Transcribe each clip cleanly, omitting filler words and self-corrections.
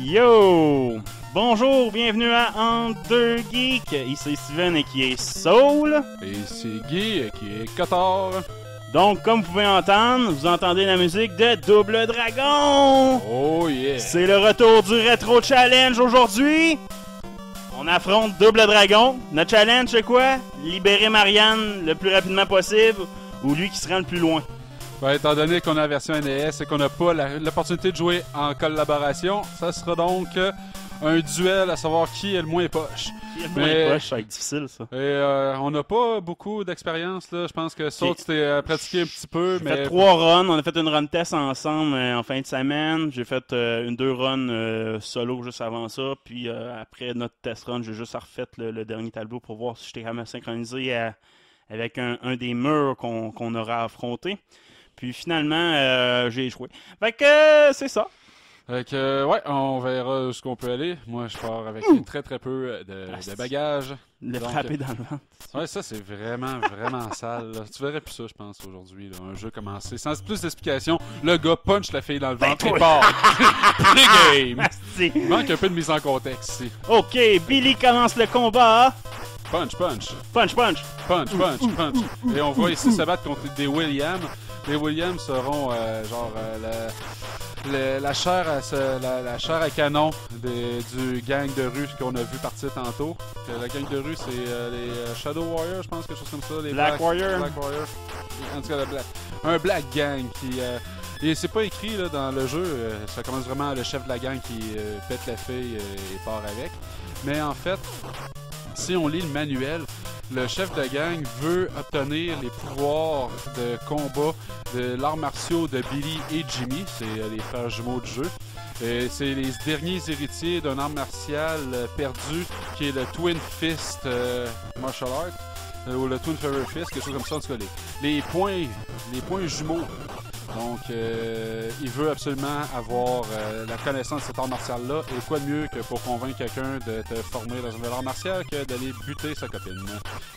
Yo! Bonjour, bienvenue à Entre deux Geeks. Ici Steven et qui est Soul. Et c'est Guy qui est Cotard. Donc, comme vous pouvez entendre, vous entendez la musique de Double Dragon. Oh yeah! C'est le retour du Retro Challenge aujourd'hui. On affronte Double Dragon. Notre challenge, c'est quoi? Libérer Marianne le plus rapidement possible ou lui qui se rend le plus loin. Ben, étant donné qu'on a la version NES et qu'on n'a pas l'opportunité de jouer en collaboration, ça sera donc un duel à savoir qui est le moins poche. Qui est le moins poche, ça va être difficile ça. Et on n'a pas beaucoup d'expérience là. Je pense que Saut t'es pratiqué un petit peu. J'ai fait 3 runs. On a fait une run test ensemble en fin de semaine. J'ai fait 2 runs solo juste avant ça. Puis après notre test run, j'ai juste refait le dernier tableau pour voir si j'étais capable de synchroniser avec un des murs qu'on aura affronté. Puis finalement, j'ai échoué. Fait que c'est ça. Fait que, ouais, on verra ce qu'on peut aller. Moi, je pars avec très peu de bagages. Le frapper dans le ventre. Ouais, ça, c'est vraiment sale. Là. Tu verrais plus ça, je pense, aujourd'hui. Là. Un jeu commencé. Sans plus d'explications, le gars punch la fille dans le ventre et part. Pre-game. Il manque un peu de mise en contexte ici. OK, Billy commence le combat. Punch. Et on va ici se battre contre des Williams. Les Williams seront la chair à canon du gang de rue qu'on a vu partir tantôt. La gang de rue, c'est les Shadow Warriors, je pense, quelque chose comme ça. Les Black Warriors. En tout cas, un Black Gang qui... et c'est pas écrit là, dans le jeu, ça commence vraiment le chef de la gang qui pète la fille et part avec. Mais en fait, si on lit le manuel, le chef de gang veut obtenir les pouvoirs de combat de l'arts martiaux de Billy et Jimmy, c'est les frères jumeaux du jeu. C'est les derniers héritiers d'un art martial perdu qui est le Twin Fist Martial Art, ou le Twin Feather Fist, quelque chose comme ça, en tout cas les points jumeaux. Donc, il veut absolument avoir la connaissance de cet art martial-là. Et quoi de mieux que pour convaincre quelqu'un de te former dans un nouvel art martial que d'aller buter sa copine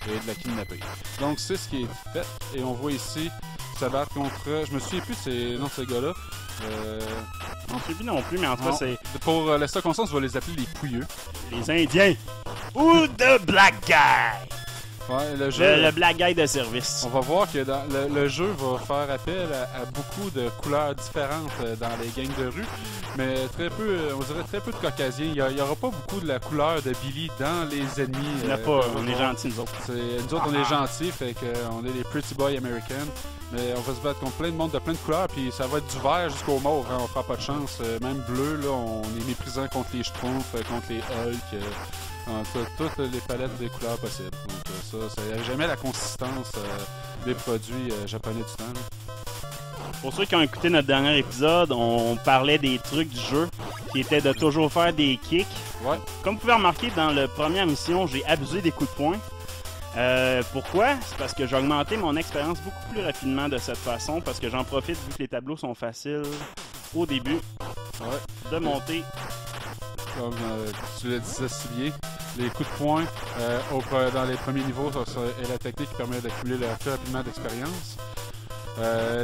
et de la kidnapper. Donc, c'est ce qui est fait. Et on voit ici se battre contre... Je me souviens plus de ces gars-là. On ne sait plus non plus, mais en tout cas, c'est... Pour la circonstance, on va les appeler les pouilleux. Les Indiens. Ou The Black Guy. Ouais, le Black Guy de service. On va voir que dans le jeu va faire appel à beaucoup de couleurs différentes dans les gangs de rue, mais très peu, on dirait très peu de caucasiens. Il n'y aura pas beaucoup de la couleur de Billy dans les ennemis. Il n'y en a pas, on est gentils nous autres. Nous autres, on est gentils, fait qu'on est les Pretty Boys American. Mais on va se battre contre plein de monde de plein de couleurs, puis ça va être du vert jusqu'au mort, hein, on fera pas de chance. Même bleu, là, on est méprisant contre les Schtroumpfs, contre les Hulk. Toutes les palettes des couleurs possibles. Donc ça n'a jamais la consistance des produits japonais du temps. Là. Pour ceux qui ont écouté notre dernier épisode, on parlait des trucs du jeu, qui étaient de toujours faire des kicks. Ouais. Comme vous pouvez remarquer, dans la première mission, j'ai abusé des coups de poing. Pourquoi? C'est parce que j'ai augmenté mon expérience beaucoup plus rapidement de cette façon, parce que j'en profite, vu que les tableaux sont faciles au début, de monter. Comme tu le disais si bien, les coups de poing dans les premiers niveaux est la technique qui permet d'accumuler le plus rapidement d'expérience.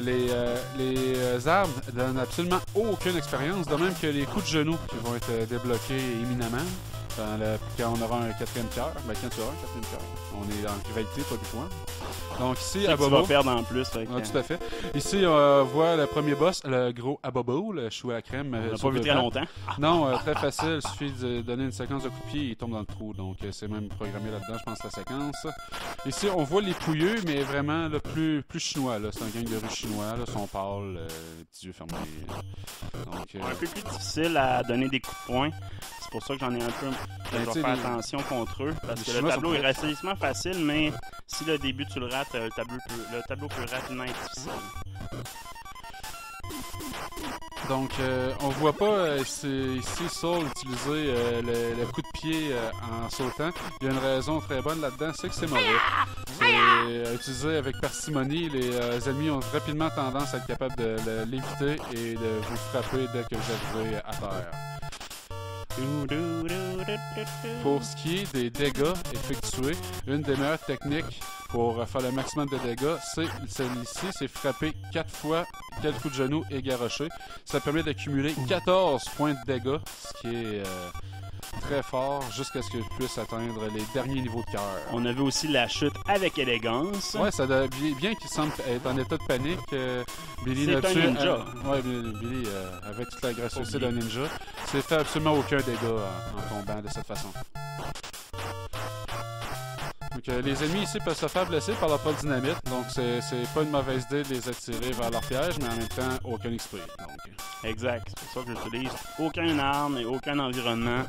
Les armes donnent absolument aucune expérience, de même que les coups de genoux qui vont être débloqués éminemment. Quand on aura un 4e cœur, quand tu auras un 4e cœur, on est en rivalité, pas du point. Donc ici, Abobo. Tu vas perdre en plus. Tout à fait. Ici, on voit le premier boss, le gros Abobo, le chou à la crème. On n'a pas vu très longtemps. Non, très facile. Il suffit de donner une séquence de coups de pied et il tombe dans le trou. Donc c'est même programmé là-dedans, je pense, la séquence. Ici, on voit les pouilleux, mais vraiment plus chinois. C'est un gang de rue chinois. Là, sont pâles, petits yeux fermés. Donc, un peu plus difficile à donner des coups de poing. C'est pour ça que j'en ai un peu. Je dois faire attention contre eux. Parce que le tableau est relativement facile, mais si le début tu le rates, le tableau peut rapidement être difficile. Donc, on voit pas ici Saul utiliser le coup de pied en sautant. Il y a une raison très bonne là-dedans, c'est que c'est mauvais. C'est utilisé avec parcimonie. Les ennemis ont rapidement tendance à être capables de l'éviter et de vous frapper dès que vous arrivez à terre. Pour ce qui est des dégâts effectués, une des meilleures techniques pour faire le maximum de dégâts. Celle-ci, c'est frapper 4 fois, 4 coups de genou et garrocher. Ça permet d'accumuler 14 points de dégâts, ce qui est très fort, jusqu'à ce que je puisse atteindre les derniers niveaux de cœur. On avait aussi la chute avec élégance. Ouais, ça doit, bien qu'il semble être en état de panique, Billy C'est un ninja. Ouais, Billy, avec toute la gracieuseté d'un ninja, s'est fait absolument aucun dégât en tombant de cette façon. Donc, les ennemis ici peuvent se faire blesser par leur pot de dynamite, donc c'est pas une mauvaise idée de les attirer vers leur piège, mais en même temps, aucun XP. Donc. Exact, c'est pour ça que j'utilise aucune arme et aucun environnement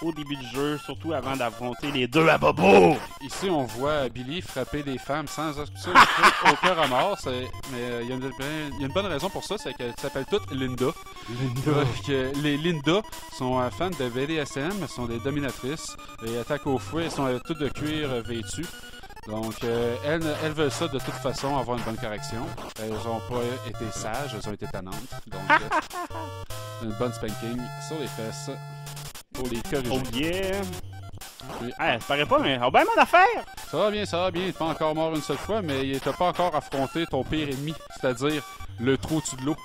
au début du jeu, surtout avant d'affronter les deux Abobo! Ici, on voit Billy frapper des femmes sans aucun remords, mais il y a une bonne raison pour ça, c'est qu'elles s'appellent toutes Linda. Les Linda sont fans de BDSM, sont des dominatrices, et attaquent au fouet, elles sont toutes de cuir vêtues. Donc, elles veulent ça de toute façon, avoir une bonne correction. Elles n'ont pas été sages, elles ont été tannantes. Donc, une bonne spanking sur les fesses pour les corriger. Oh yeah! Puis, ça paraît pas, mais oh ben mon affaire! Ça va bien, ça va bien. Il n'est pas encore mort une seule fois, mais il t'a pas encore affronté ton pire ennemi, c'est-à-dire le trou au-dessus de l'eau.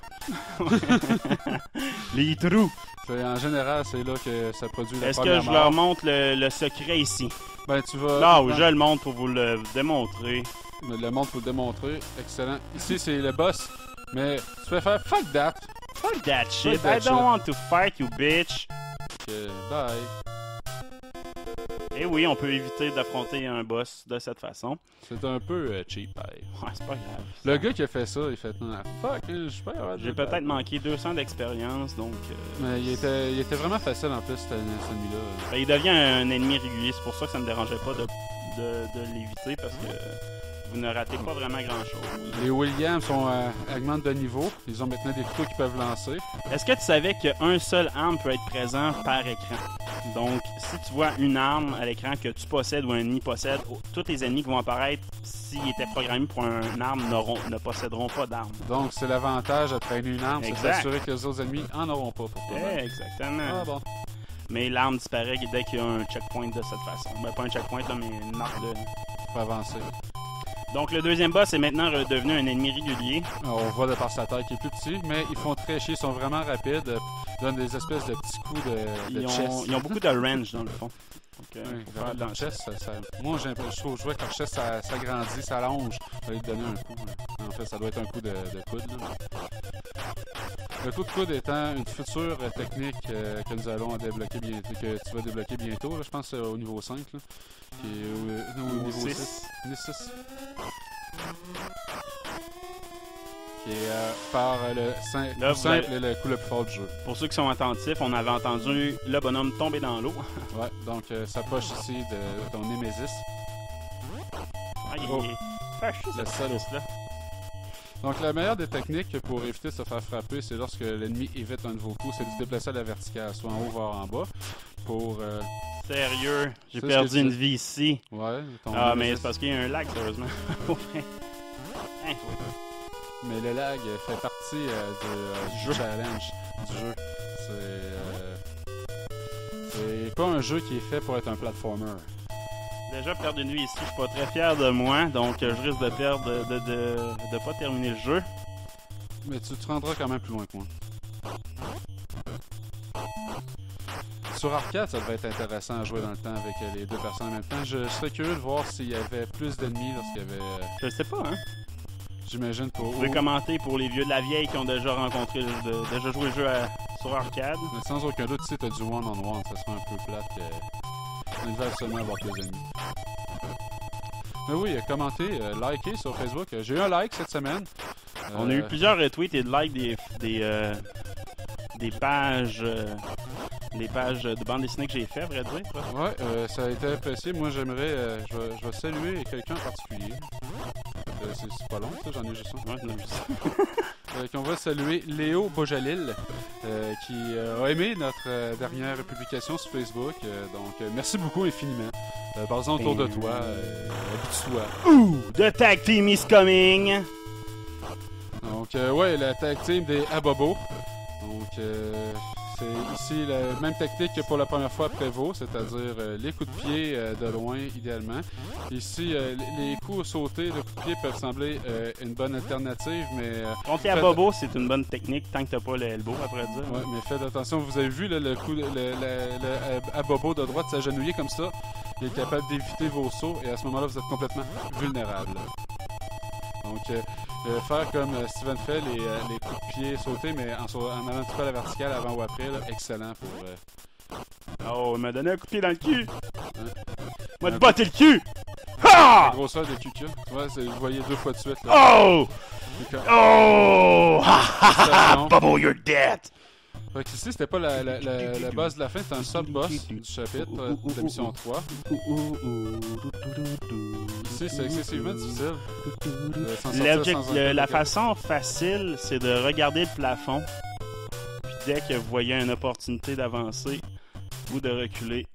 Les trous! En général, c'est là que ça produit la Est-ce première que je mort. leur montre le secret ici? Ben, tu vas... Là, je le montre pour vous le démontrer. Le montre pour le démontrer. Excellent. Ici, c'est le boss, mais tu peux faire « fuck that ». Fuck that shit, Fuck that I don't shit. want to fight you, bitch. Bye. Et oui, on peut éviter d'affronter un boss de cette façon. C'est un peu cheap, pareil. Ouais, c'est pas grave. Le gars qui a fait ça, il fait « fuck, je suis pas capable de J'ai battre. peut-être manqué 200 d'expérience, donc... Mais il était vraiment facile en plus, cet ennemi-là. Ben, il devient un ennemi régulier, c'est pour ça que ça me dérangeait pas de l'éviter, parce que vous ne ratez pas vraiment grand-chose. Les Williams augmentent de niveau. Ils ont maintenant des couteaux qu'ils peuvent lancer. Est-ce que tu savais qu'un seul arme peut être présent par écran? Donc, si tu vois une arme à l'écran que tu possèdes ou un ennemi possède, tous les ennemis qui vont apparaître, s'ils étaient programmés pour une arme, ne posséderont pas d'arme. Donc, c'est l'avantage de traîner une arme, c'est Exact. s'assurer que les autres ennemis en auront pas pour toi. Exactement. Ah bon. Mais l'arme disparaît dès qu'il y a un checkpoint de cette façon. Ben, pas un checkpoint, là, mais une marque de... Pour avancer. Donc, le deuxième boss est maintenant redevenu un ennemi régulier. On voit de par sa taille qui est plus petit, mais ils font très chier, ils sont vraiment rapides, donnent des espèces de petits coups de chest. Ils ont beaucoup de range, dans le fond. Donc, Oui, faut faire le attention. chest, moi, je trouve que leur chest, ça grandit, ça allonge. Ça va lui donner un coup. En fait, ça doit être un coup de coude. Là. Le coup de coude étant une future technique que nous allons débloquer bientôt, que tu vas débloquer bientôt, là, je pense au niveau 5, là, qui est au niveau 6. Qui est par le Là, plus simple et le coup le plus fort du jeu. Pour ceux qui sont attentifs, on avait entendu le bonhomme tomber dans l'eau. Ouais, donc ça poche ici de ton Némésis. Ah, il Oh. est fâché, Le ce salaud. là. Donc la meilleure des techniques pour éviter de se faire frapper, c'est lorsque l'ennemi évite un de vos coups, c'est de se déplacer à la verticale, soit en haut, voire en bas. Pour... Sérieux, j'ai C'est ce perdu que une tu- vie ici. ouais, ton Ah, mais Némésis. c'est parce qu'il y a un lag, sérieusement. Pour vrai. Hein, Mais le lag fait partie du challenge du jeu. C'est pas un jeu qui est fait pour être un platformer. Déjà, perdre une vie ici, je suis pas très fier de moi, donc je risque de perdre, de pas terminer le jeu. Mais tu te rendras quand même plus loin que moi. Sur arcade, ça devrait être intéressant à jouer dans le temps avec les deux personnes en même temps. Je serais curieux de voir s'il y avait plus d'ennemis lorsqu'il y avait... Je sais pas, hein. J'imagine pour... Vous pouvez commenter pour les vieux de la vieille qui ont déjà rencontré, déjà joué le jeu sur arcade. Mais sans aucun doute, si t'as du one-on-one, ça serait un peu plate que... On devait absolument avoir plus d'ennemis. Mais oui, commentez, likez sur Facebook. J'ai eu un like cette semaine. On a eu plusieurs retweets et de likes des pages de bande dessinée que j'ai fait, à vrai dire. Ouais, ça a été apprécié. Moi, j'aimerais... je vais saluer quelqu'un en particulier. C'est pas long, ça, j'en ai juste un. Ouais, non, juste... On va saluer Léo Bojalil, qui a aimé notre dernière publication sur Facebook. Donc, merci beaucoup infiniment. Parle-en autour de toi. Habitue-toi. Ouh! The tag team is coming! Donc, ouais, la tag team des Abobo. Donc, C'est ici la même technique que pour la première fois prévaut, c'est-à-dire les coups de pied de loin idéalement. Ici, les coups sautés de coups de pied peuvent sembler une bonne alternative, mais... Contre les Abobo, c'est une bonne technique tant que t'as pas le elbow, après dire. Ouais, mais faites attention, vous avez vu là, le coup, le Abobo de droite s'agenouiller comme ça. Il est capable d'éviter vos sauts et à ce moment-là, vous êtes complètement vulnérable. Donc, faire comme Steven fait, les coups de pied sautés, mais en allant un petit peu à la verticale avant ou après, là, excellent pour... Oh, il m'a donné un coup de pied dans le cul! Hein? M'a te batté le cul! Ha! La grosseur de QQ. Tu vois, vous voyez 2 fois de suite. Là. Oh! Oh! Ha ha ha! Bobo, you're dead! Fait que ici, c'était pas la boss de la fin, c'était un sub-boss du chapitre de la mission 3. Ici, c'est excessivement difficile. La façon facile, c'est de regarder le plafond. Puis dès que vous voyez une opportunité d'avancer ou de reculer,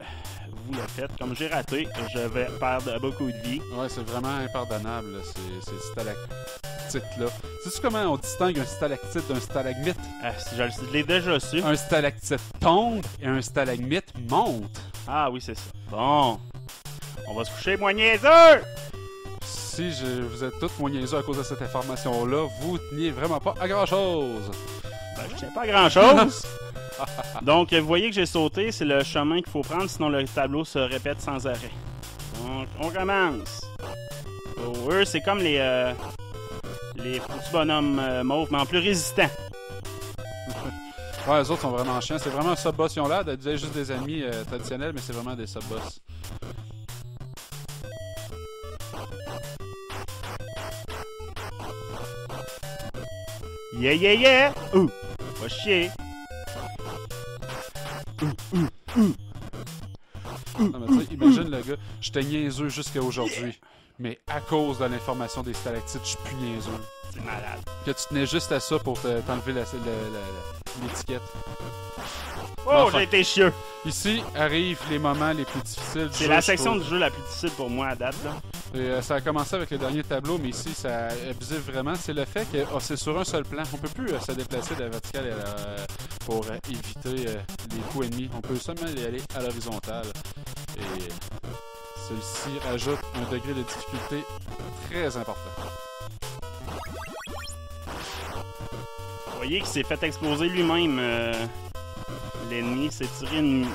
vous le faites. Comme j'ai raté, je vais perdre beaucoup de vie. Ouais, c'est vraiment impardonnable, là, ces stalactites-là. Sais-tu comment on distingue un stalactite d'un stalagmite? Ah, je l'ai déjà su. Un stalactite tombe et un stalagmite monte. Ah oui, c'est ça. Bon. On va se coucher, moins niaiseux! Si vous êtes tous moins niaiseux à cause de cette information-là, vous teniez vraiment pas à grand-chose. Ben, je tiens pas à grand-chose. Donc, vous voyez que j'ai sauté, c'est le chemin qu'il faut prendre, sinon le tableau se répète sans arrêt. Donc, on commence. Oh, eux, c'est comme les petits bonhommes mauves, mais en plus résistants. Ouais, les autres sont vraiment chiants. C'est vraiment un sub-boss. Ils ont l'air d'être juste des ennemis traditionnels, mais c'est vraiment des sub-boss. Yeah, yeah, yeah! Ouh! Va chier! Non, mais tu sais, imagine le gars, j'étais niaiseux jusqu'à aujourd'hui. Mais à cause de l'information des stalactites, je suis plus niaiseux. C'est malade. Que tu tenais juste à ça pour t'enlever l'étiquette. Oh, enfin, j'ai été chieux! Ici arrivent les moments les plus difficiles du jeu. C'est la section du jeu la plus difficile pour moi à date, là. Et, ça a commencé avec le dernier tableau, mais ici, ça abuse vraiment. C'est le fait que c'est sur un seul plan. On peut plus se déplacer de la verticale pour éviter les coups ennemis. On peut seulement y aller à l'horizontale. Et celui-ci ajoute un degré de difficulté très important. Vous voyez qu'il s'est fait exploser lui-même. L'ennemi s'est tiré une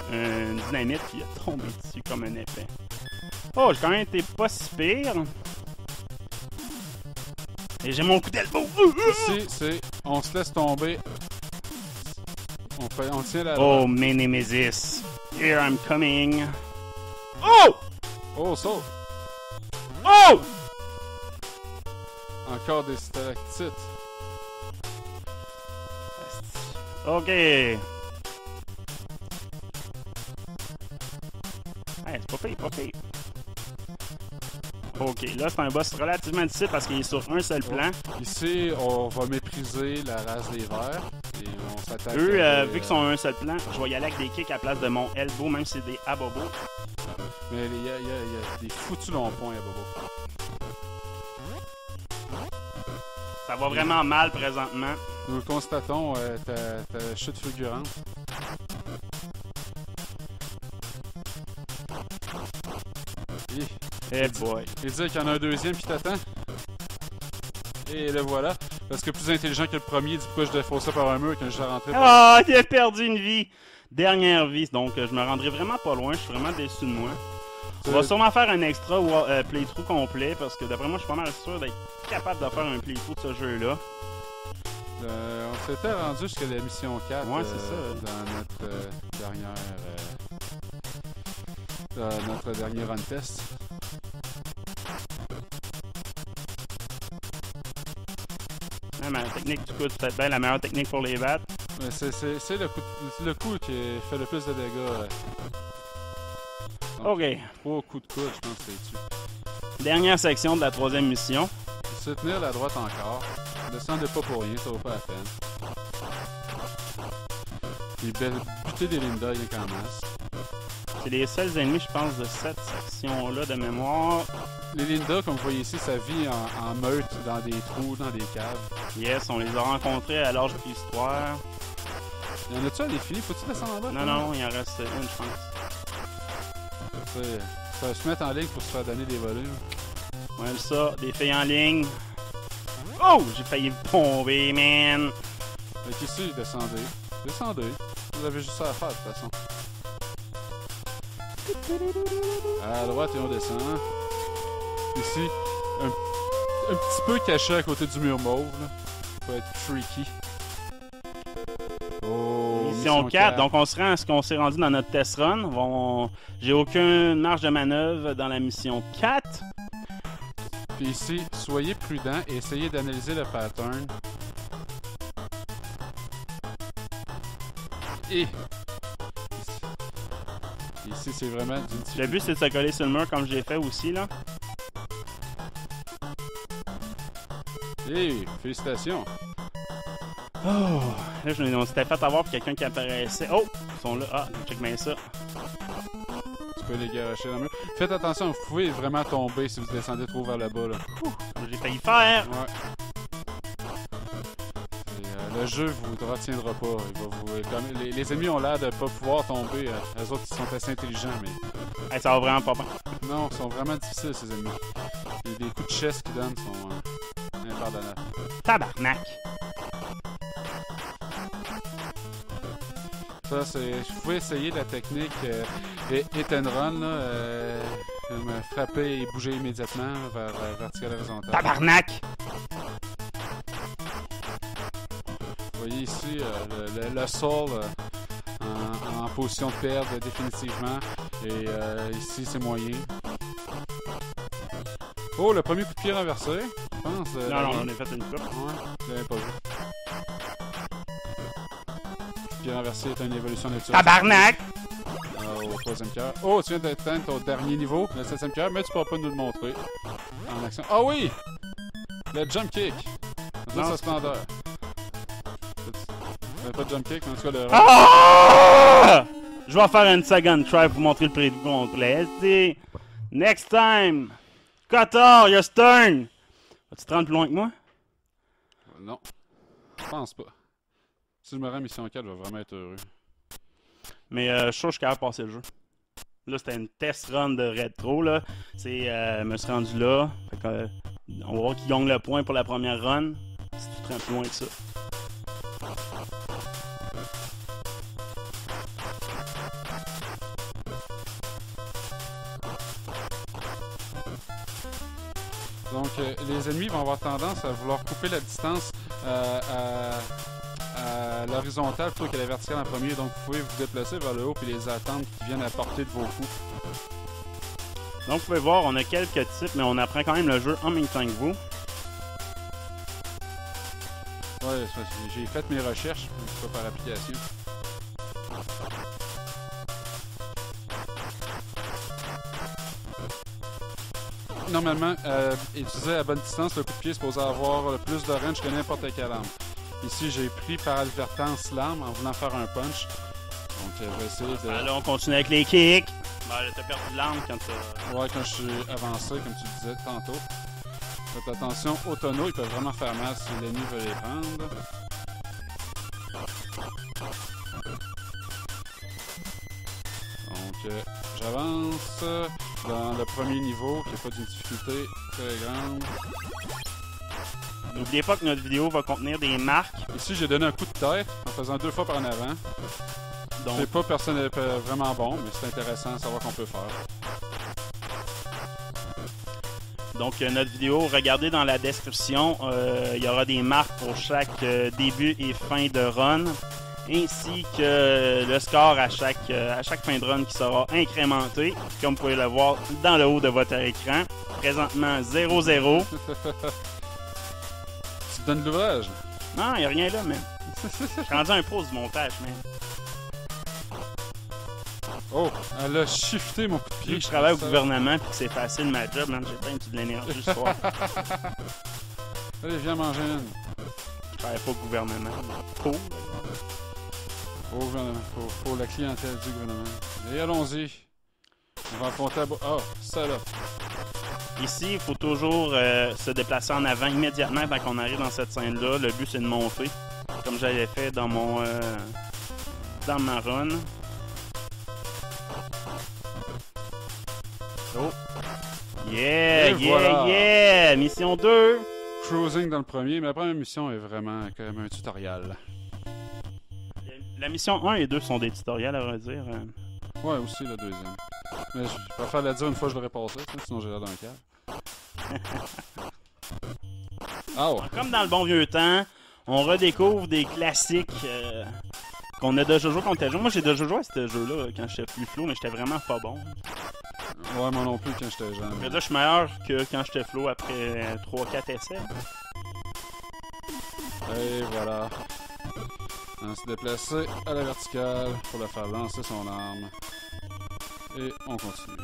dynamite qui a tombé dessus comme un épée. Oh, j'ai quand même été pas si pire. Et j'ai mon coup d'elbow. Ici, c'est... On se laisse tomber. On tient la... Oh, mes Nemesis. Here I'm coming. Oh! Oh, saute! Oh! Encore des stalactites. Ok. Hey, c'est pas pire, pas pire. Ok, là c'est un boss relativement difficile parce qu'il est sur un seul plan. Ici, on va mépriser la race des vers et on s'attaque. Eux, vu qu'ils sont un seul plan, je vais y aller avec des kicks à la place de mon elbow, même si c'est des abobo. Mais il y a des foutus longs points à bobo. Ça va vraiment mal présentement. Nous le constatons, ta chute fulgurante. Eh boy. Et dire qu'il y en a un deuxième qui t'attend. Et le voilà. Parce que plus intelligent que le premier, dit pourquoi je défonce ça par un mur quand je suis rentré. Ah, il a perdu une vie. Dernière vie, donc je me rendrai vraiment pas loin. Je suis vraiment déçu de moi. On va sûrement faire un extra playthrough complet parce que d'après moi, je suis pas mal sûr d'être capable de faire un playthrough de ce jeu-là. On s'était rendu jusqu'à la mission 4 ouais, c'est ça. Dans notre dernier run test. Ouais, mais la technique du coup, c'est peut-être bien la meilleure technique pour les battre. C'est le coup qui fait le plus de dégâts. Donc, ok. 3 coups de coude, je pense que c'est dessus. Dernière section de la troisième mission. Se tenir la droite encore. Descendez pas pour rien, ça vaut pas la peine. Et buter des Linda, il y a qu'en masse. C'est les seuls ennemis, je pense, de cette section-là de mémoire. Les Linda, comme vous voyez ici, ça vit en meute dans des trous, dans des caves. Yes, on les a rencontrés à l'âge préhistoire. Y en a-tu à défiler? Faut-tu descendre en bas? Non, non, il en reste une, je pense. Ça va se mettre en ligne pour se faire donner des volumes. Ouais, ça, des filles en ligne. Oh! J'ai failli tomber, man! Fait qu'ici, descendez. Descendez. Vous avez juste ça à faire, de toute façon. À droite, et on descend. Ici, un petit peu caché à côté du mur mauve, là. Ça peut être tricky. Oh, Mission 4, donc on se rend à ce qu'on s'est rendu dans notre test run. J'ai aucune marge de manœuvre dans la mission 4. Puis ici, soyez prudent et essayez d'analyser le pattern. Et ici, c'est vraiment d'une difficulté. Le but, c'est de se coller sur le mur comme j'ai fait aussi, là. Hey, félicitations. Oh! Là, on s'était fait avoir pour quelqu'un qui apparaissait. Oh! Ils sont là. Ah, check bien ça. Tu peux les garocher dans le mur. Faites attention, vous pouvez vraiment tomber si vous descendez trop vers le bas, là. J'ai failli faire! Ouais. Et, le jeu vous retiendra pas. Il va vous, comme, les ennemis ont l'air de pas pouvoir tomber. Les autres, ils sont assez intelligents, mais... Hey, ça va vraiment pas bien. Non, ils sont vraiment difficiles, ces ennemis. Et les coups de chaise qu'ils donnent sont impardonnables. Tabarnak! Ça, c'est... Vous pouvez essayer la technique hit and run, là. Me frapper et bouger immédiatement vers vertical horizontal. Tabarnak! Vous voyez ici le sol en position de perdre définitivement. Et ici, c'est moyen. Oh, le premier coup de pied renversé, je pense. Non, on a fait une coupe. Ouais, je l'avais pas vu. Le coup de pied renversé est une évolution naturelle. Tabarnak! Au troisième cœur. Oh, tu viens d'atteindre ton dernier niveau, le 7e cœur, mais tu pourras pas nous le montrer en action. Ah oui! Le jump kick! Dans toute sa splendeur. Pas de jump kick, mais en tout cas le... Ah! Je vais faire une second try pour montrer le prix complet. SD. Next time! Cotard, your stern! Vas-tu te rendre plus loin que moi? Non. Je pense pas. Si je me rends à mission 4, je vais vraiment être heureux. Mais je suis sûr que je suis capable de passer le jeu. Là, c'était une test run de rétro, là. Je me suis rendu là. Fait que, on va voir qui gagne le point pour la première run. Si tu te rends plus loin que ça. Donc, les ennemis vont avoir tendance à vouloir couper la distance à l'horizontale plutôt qu'à la verticale en premier. Donc, vous pouvez vous déplacer vers le haut et les attendre qui viennent à portée de vos coups. Donc, vous pouvez voir, on a quelques types, mais on apprend quand même le jeu en même temps que vous. Ouais, j'ai fait mes recherches, pas par application. Normalement, utiliser à bonne distance, le coup de pied est supposé avoir le plus de range que n'importe quelle arme. Ici, j'ai pris par advertance l'arme en voulant faire un punch. Donc, je vais essayer de... Là, on continue avec les kicks. Ben, t'as perdu de l'arme quand t'as... Ouais, quand je suis avancé, comme tu disais tantôt. Faites attention aux tonneaux, ils peuvent vraiment faire mal si l'ennemi veut les prendre. Donc, j'avance dans le premier niveau, qui n'a pas d'une difficulté très grande. N'oubliez pas que notre vidéo va contenir des marques. Ici, j'ai donné un coup de tête en faisant 2 fois par en avant. Donc, C'est pas vraiment bon, mais c'est intéressant de savoir qu'on peut faire. Donc, notre vidéo, regardez dans la description, il y aura des marques pour chaque début et fin de run, ainsi que le score à chaque fin de run qui sera incrémenté, comme vous pouvez le voir dans le haut de votre écran. Présentement, 0-0. Tu te donnes de l'ouvrage? Non, il n'y a rien là, man. Je suis rendu un pro du montage, man. Oh, elle a shifté mon coup de pied. Vu que je travaille au gouvernement et que c'est facile ma job, man, j'ai plein de l'énergie ce soir. Allez, viens manger une. Je travaille pas au gouvernement. Pro. Au gouvernement, pour la clientèle du gouvernement. Et allons-y. On va affronter à... Oh, ça là. Ici, il faut toujours se déplacer en avant immédiatement quand on arrive dans cette scène-là. Le but, c'est de monter, comme j'avais fait dans mon dans ma run. Oh! Yeah! Et Yeah! voilà. Yeah! Mission 2! Cruising dans le premier, mais la première mission est vraiment comme un tutoriel. La mission 1 et 2 sont des tutoriels, à vrai dire. Ouais, aussi le deuxième. Mais je préfère la dire une fois que je l'aurais passé, sinon j'ai l'air d'un cave. Ah ouais. Comme dans le bon vieux temps, on redécouvre des classiques qu'on a déjà joué quand on était jeune. Moi, j'ai déjà joué à ce jeu-là quand j'étais plus flow, mais j'étais vraiment pas bon. Ouais, moi non plus quand j'étais jeune. Je veux dire, je suis meilleur que quand j'étais flow après 3-4 essais. Et voilà. On se déplacer à la verticale pour le faire lancer son arme. Et on continue.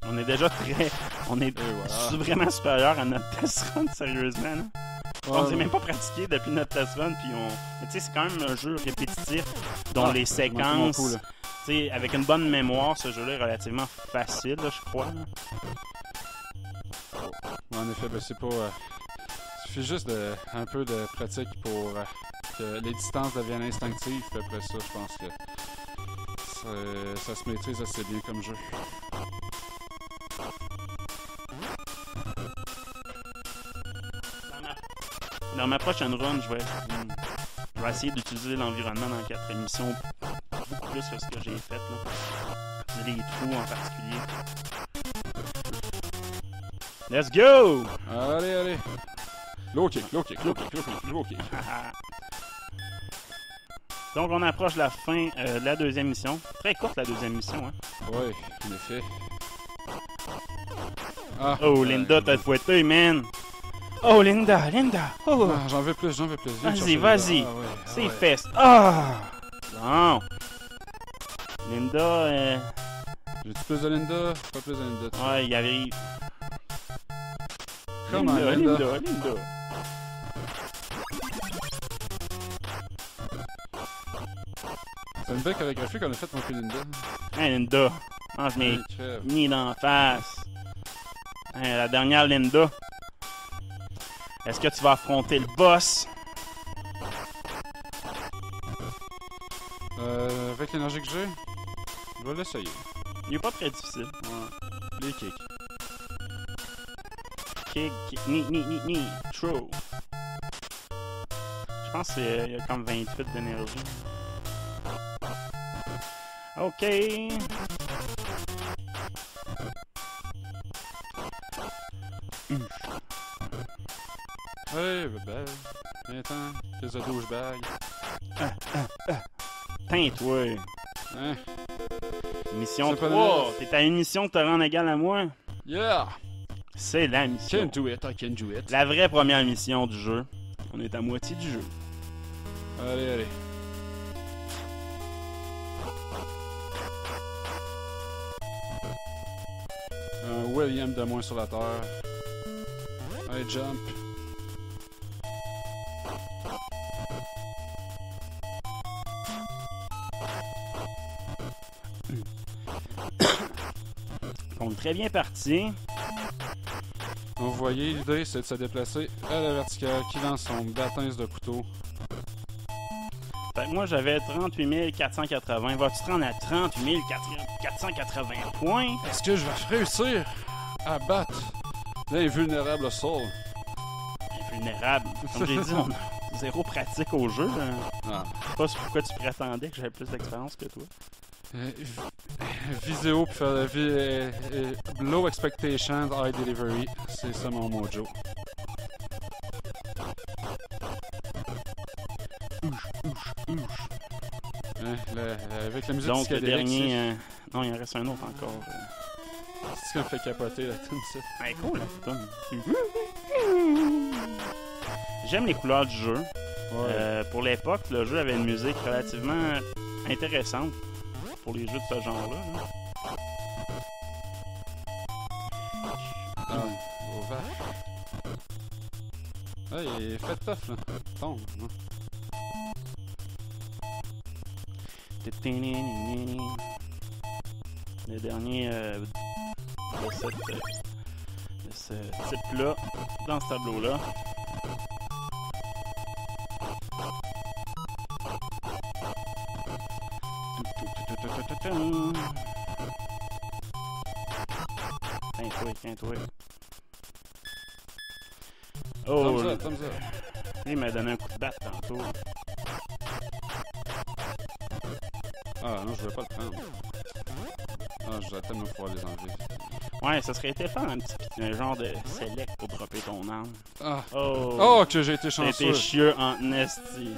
On est déjà très... On est voilà. vraiment supérieur à notre test run, sérieusement. Là. Ouais, On s'est même pas pratiqué depuis notre test run, puis on... Mais tu sais, c'est quand même un jeu répétitif, dont les séquences... Coup, tu sais, avec une bonne mémoire, ce jeu-là est relativement facile, là, je crois. Là. en effet, ben, c'est pas... il suffit juste un peu de pratique pour que les distances deviennent instinctives. Puis après ça, je pense que ça se maîtrise assez bien comme jeu. Dans ma prochaine run, je vais essayer d'utiliser l'environnement dans 4 émissions beaucoup plus que ce que j'ai fait. Là. Les trous en particulier. Let's go! Allez, allez! Low kick, low kick, low kick, low kick, low kick. Donc on approche la fin de la deuxième mission. Très courte la deuxième mission. Hein? Oui, en effet. Ah, oh, Linda, t'as fouetté, man! Oh, Linda, Linda! Oh. Ah, j'en veux plus, j'en veux plus. Vas-y, vas-y! Ah, ouais, c'est ouais. fest! Ah! Bon! Linda, J'ai-tu plus de Linda? Pas plus de Linda. Ouais, il arrive. Comment, Linda? Linda. C'est une belle chorégraphie qu'on a faite, mon petit Linda. Hein, Linda. Mange mes nids d'en face. Hein, la dernière Linda. Est-ce que tu vas affronter le boss? Avec l'énergie que j'ai, je vais l'essayer. Il est pas très difficile. Ouais. Les kicks. Kick, ni, throw. Je pense qu'il y a comme 28 d'énergie. Ok. Hey, bébé. Viens-t'en, tes douchebags. Teinte-toi. Hein? Mission C'est pas 3. T'es à une mission de te rendre égal à moi. Yeah! C'est la mission. Can do it, I can do it. La vraie première mission du jeu. On est à moitié du jeu. Allez, allez. Un William de moins sur la terre. Allez, jump. On est très bien parti. Donc, vous voyez, l'idée, c'est de se déplacer à la verticale qui lance son baptême de couteau. Fait que moi, j'avais 38 480. Vas-tu te rendre à 38 480 points? Est-ce que je vais réussir à battre l'invulnérable Soul? Invulnérable. Comme j'ai dit, on a zéro pratique au jeu. Ah. Je sais pas pourquoi tu prétendais que j'avais plus d'expérience que toi. Vidéo pour faire la vie. Low expectations, high delivery. C'est ça mon mojo. Hein, avec la musique Donc, le psychédélique, dernier... Non, il en reste un autre encore. c'est ce qui me fait capoter la tune, ça. Ouais, cool, la tune. J'aime les couleurs du jeu. Ouais. Pour l'époque, le jeu avait une musique relativement intéressante pour les jeux de ce genre-là. Là. Ah, au vache. Ah, il est fait tough, là. Tombe, non? Le dernier de ce type-là, dans ce tableau-là. Tiens-toi. Oh, Thumbs up. il m'a donné un coup de batte tantôt. Ah non, je voulais pas le prendre. Ah, je dois tellement pouvoir les enlever. Ouais, ça serait été fun, un genre de select pour dropper ton arme. Ah. Oh, Oh, que j'ai été t'as chanceux. été chieux en esti.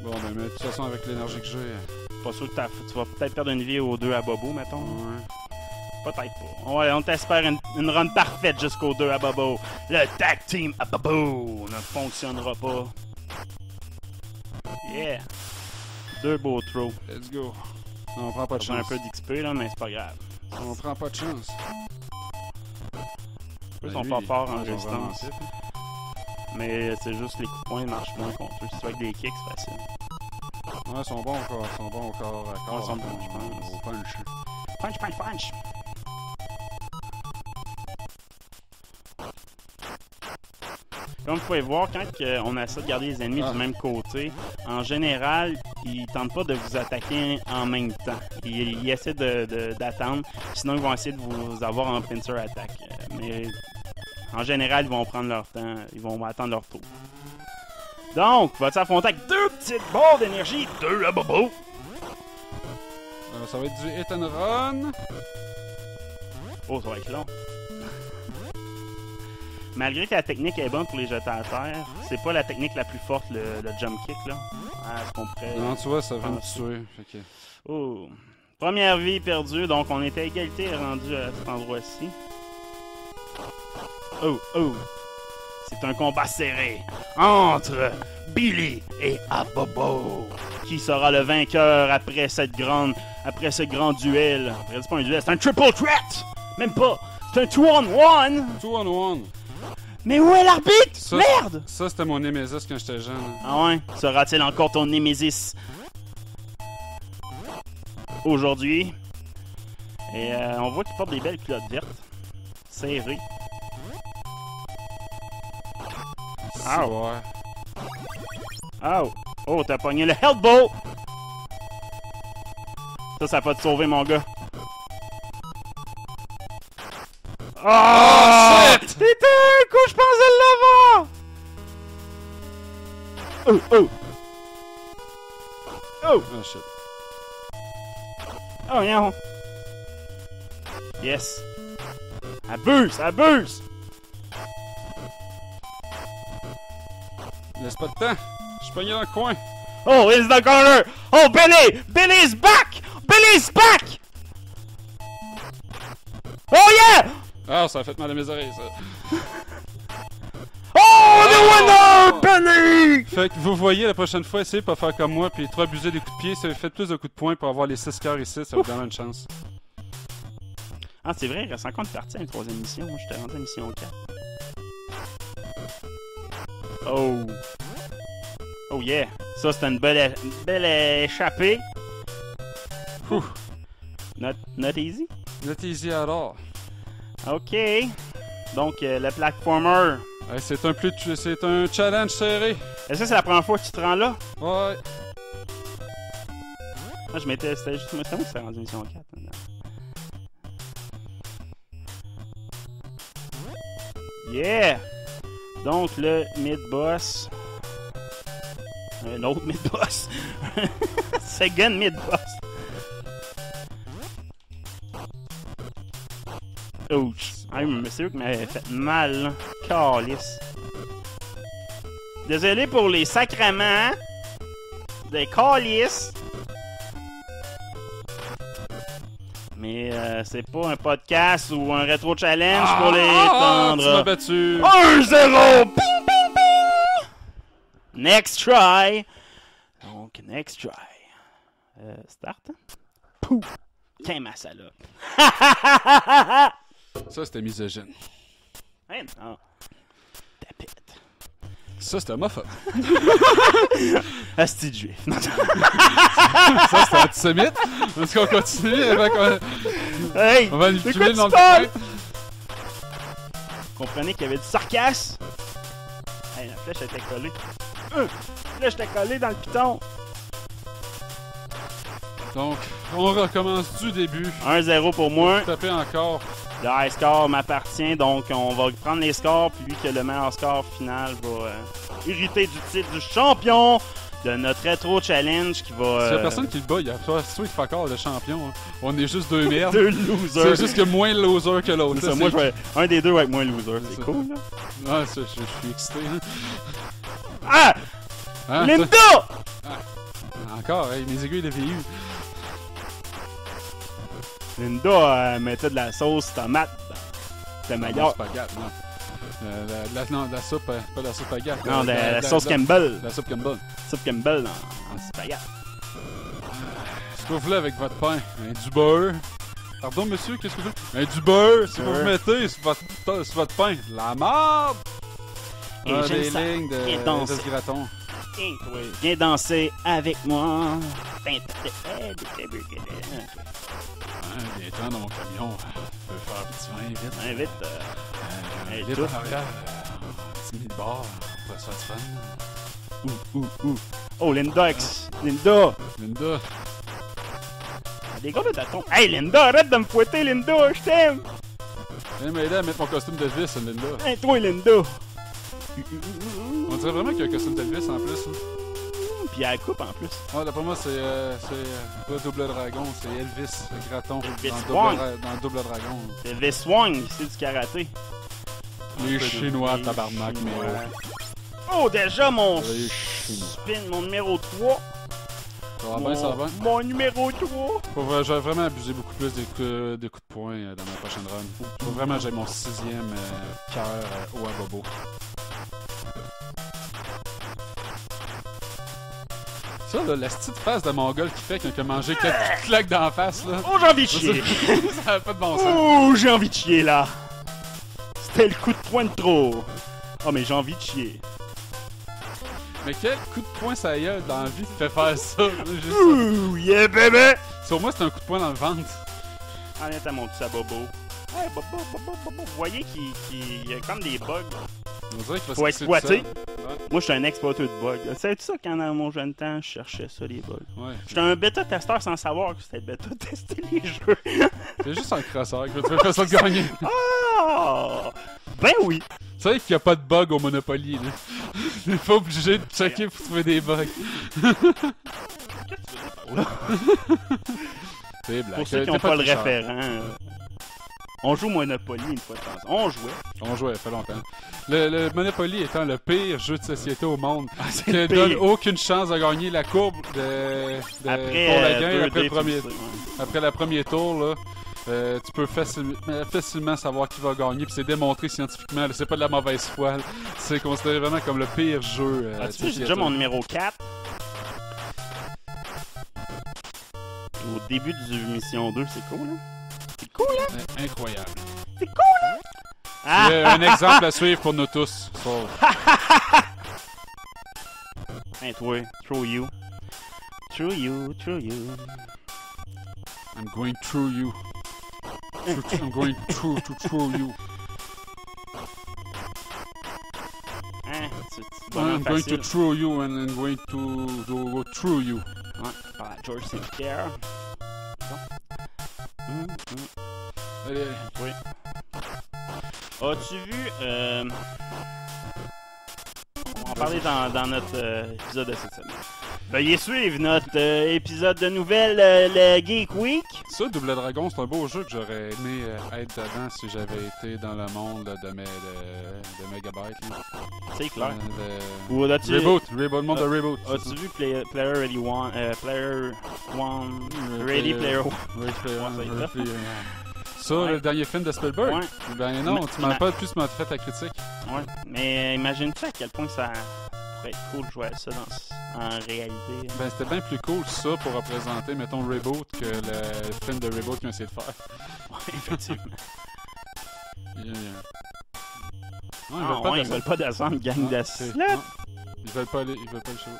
Bon, ben, mais de toute façon, avec l'énergie que j'ai... Pas sûr que tu vas peut-être perdre une vie aux 2 à Bobo, mettons. Ouais. Peut-être pas. Ouais, on t'espère une run parfaite jusqu'aux 2 à Bobo. Le tag team à Bobo ne fonctionnera pas. Yeah. 2 beaux throws. Let's go. Non, on prend pas de Ça prend un chance. peu d'XP là, mais c'est pas grave. On prend pas de chance. Ils Ben, sont lui, pas forts en ils sont résistance. vraiment types, Mais c'est juste les coups de poing marchent moins contre eux. Si tu vas avec des kicks, c'est facile. hein. Ouais, ils sont bons encore. Ils sont bons au corps à corps. Ouais, ils sont bons, je pense. Au punch. Punch! Comme vous pouvez voir, quand on essaie de garder les ennemis du même côté, en général, ils tentent pas de vous attaquer en même temps. Ils essaient d'attendre, sinon ils vont essayer de vous avoir en pincer attack. Mais en général, ils vont prendre leur temps, ils vont attendre leur tour. Donc, vas-tu affronter avec 2 petites barres d'énergie, 2 à bobo? Ça va être du hit and run. Oh, ça va être long. Malgré que la technique est bonne pour les jeter à terre, c'est pas la technique la plus forte, le jump kick, là. Ah, est-ce qu'on pourrait... Non, tu vois, ça va me tuer. Fait que... Oh. Première vie perdue, donc on était à égalité rendu à cet endroit-ci. Oh. C'est un combat serré entre Billy et Abobo. Qui sera le vainqueur après ce grand duel? Après, c'est pas un duel, c'est un triple threat! Même pas! C'est un 2-on-1! 2-on-1. Mais où est l'arbitre? Ça, Merde! Ça, c'était mon Nemesis quand j'étais jeune. Ah ouais? Sera-t-il encore ton Némésis? Aujourd'hui. Et on voit qu'il porte des belles culottes vertes. Serrées. Ah ouais. Oh, t'as pogné le Hellbow! Ça va te sauver, mon gars. Oh! C'était un coup, je pensais l'avoir! Oh! Oh shit. Oh, non! Yes! Abuse! Laisse pas de temps. Je suis pogné dans le coin. Oh, he's in the corner! Oh, Billy! Billy's back! Oh, yeah! Ah, ça a fait mal à mes oreilles, ça. Oh, the winner! Billy! Fait que vous voyez, la prochaine fois, essayez de pas faire comme moi puis trop abuser des coups de pied. Si vous faites plus de coups de poing pour avoir les 6 cœurs ici, ça vous donne une chance. Ah, c'est vrai, il reste encore une partie à une 3e mission. Moi, j'étais rendu à mission 4. Oh yeah! Ça, c'est une belle échappée. Ouh. Not easy? Not easy at all. OK. Donc, le platformer. Hey, c'est un challenge serré. Est-ce que c'est la première fois que tu te rends là? Ouais. Ah, c'était juste moi qui s'est rendu mission 4. Yeah! Donc, le mid-boss. Un autre mid-boss. Second mid-boss. Ouch. Ah, c'est eux qui m'avaient fait mal, là. Calice. Désolé pour les sacrements. Des calices. Mais c'est pas un podcast ou un rétro challenge pour les tendre. Tu m'as battu. 1-0! Ping, ping, ping! Next try. Donc, next try. Start. Pouh! Tiens, ma salope. Ça, c'était misogyne. Hey, non. Tapette. Ça, c'était homophobe. Asti de juif. Non, Ça, c'était antisémite. Est-ce qu'on continue? hey! On va lui de tuer quoi dans tu le parles? coin. Comprenez qu'il y avait du sarcasme. Hey, flèche était collée. La flèche était collée dans le piton. Donc, on recommence du début. 1-0 pour moi. Taper encore. Le high score m'appartient, donc on va prendre les scores, puis lui qui a le meilleur score final va hériter du titre du champion de notre rétro challenge qui va... S'il y a personne qui le bat, il y a toi qui fait encore le champion. Hein. On est juste deux merdes. Deux losers. C'est juste que moins loser que l'autre. Ça, moi, un des deux va être moins loser. C'est cool, là. Ouais, ça, je suis excité. Hein. Ah! Hein, Linda! Encore, hey, mes aiguilles de VU. Linda mettait de la sauce tomate dans la meilleure. Spaghetti, non. Non, la soupe, pas la soupe à gâte. Non, la sauce Campbell. La soupe Campbell. Soupe Campbell en spaghetti. Ce que vous voulez avec votre pain? Du beurre. Pardon, monsieur, qu'est-ce que vous voulez? Du beurre, si vous mettez sur votre pain. La merde! Des lignes de graton. Viens danser avec moi. Viens dans mon camion. Je peux faire un petit vin vite. Vite. Vite en arrière. Un petit mini-bar. On va se faire du fun. Oh, Linda. Linda. Des gars de bâton. Hey, Linda, arrête de me fouetter, Linda. Je t'aime. Viens m'aider à mettre mon costume d'Elvis, Linda. Hey, toi, Linda. On dirait vraiment qu'il y a un costume d'Elvis en plus. Hein. Puis elle coupe en plus. Ouais, d'après moi, c'est pas Double Dragon, c'est Elvis Graton Elvis dans Double Dragon. C'est Elvis Swang, c'est du karaté. Les Chinois, tabarnak, mais oh, déjà mon spin, mon numéro 3. Ça va bien, ça va bien. Mon numéro 3. Je vais vraiment abuser beaucoup plus des coups de poing dans ma prochaine run. Faut vraiment que j'aille mon 6e cœur au Abobo. Ça, là, la petite face de Mongol qui fait qu'il a mangé 4 claques d'en face, là. Oh, j'ai envie de chier. Ça n'a pas de bon sens. Oh, j'ai envie de chier, là. C'était le coup de poing de trop. Oh, mais j'ai envie de chier. Mais quel coup de poing ça y a dans la vie te fait faire ça? Ouh, yeah, bébé! Sur moi, c'est un coup de poing dans le ventre. Arrête à mon petit Bobo. Ouais, Bobo. Vous voyez qu'il y a comme des bugs. On dirait qu'il va faut exploiter. Ouais. Moi, je suis un exploiteur de bugs. C'est ça quand dans mon jeune temps, je cherchais ça, les bugs. Ouais. J'étais un bêta-testeur sans savoir que c'était bêta-tester les jeux. C'est juste un crosseur que tu veux faire ça de gagner. Ah! Ben oui! Tu sais qu'il n'y a pas de bug au Monopoly, là. T'es pas obligé de checker pour trouver des bugs. C'est blague. Pour ceux qui n'ont pas le référent, on joue Monopoly une fois de temps. On jouait, ça fait longtemps. Le Monopoly étant le pire jeu de société au monde, qui ne pire. donne aucune chance de gagner la courbe pour la gagne après le premier tour, là. Tu peux facilement savoir qui va gagner, puis c'est démontré scientifiquement. Là, c'est pas de la mauvaise foi. C'est considéré vraiment comme le pire jeu. As-tu vu, j'ai déjà mon numéro 4. Au début du Mission 2, c'est cool, hein? C'est cool, hein? Incroyable. C'est cool, hein? Un exemple à suivre pour nous tous. Hey, toi, through you. Through you. I'm going through you. I'm going through you. Hein? I'm going to through you and I'm going to go through you. Ouais, par George St. Pierre. Allez. Oui. As-tu vu... On va en parler dans notre épisode de cette semaine. Veuillez suivre notre épisode de nouvelles, le Geek Week. Ça, Double Dragon, c'est un beau jeu que j'aurais aimé être dedans si j'avais été dans le monde de Megabyte. C'est clair. Ou as-tu... Reboot, le monde de Reboot. As-tu vu Player Ready One? Player One... Ready Player One. Ça, le dernier film de Spielberg? Ouais. Ben non, tu m'as pas plus fait ta critique. Ouais, mais imagine-tu à quel point ça pourrait être cool de jouer à ça en réalité. Ben c'était bien plus cool ça pour représenter, mettons, Reboot que le film de Reboot qu'ils ont essayé de faire. Ouais, effectivement. Ils veulent pas descendre, gang d'assises. Ils veulent pas aller chez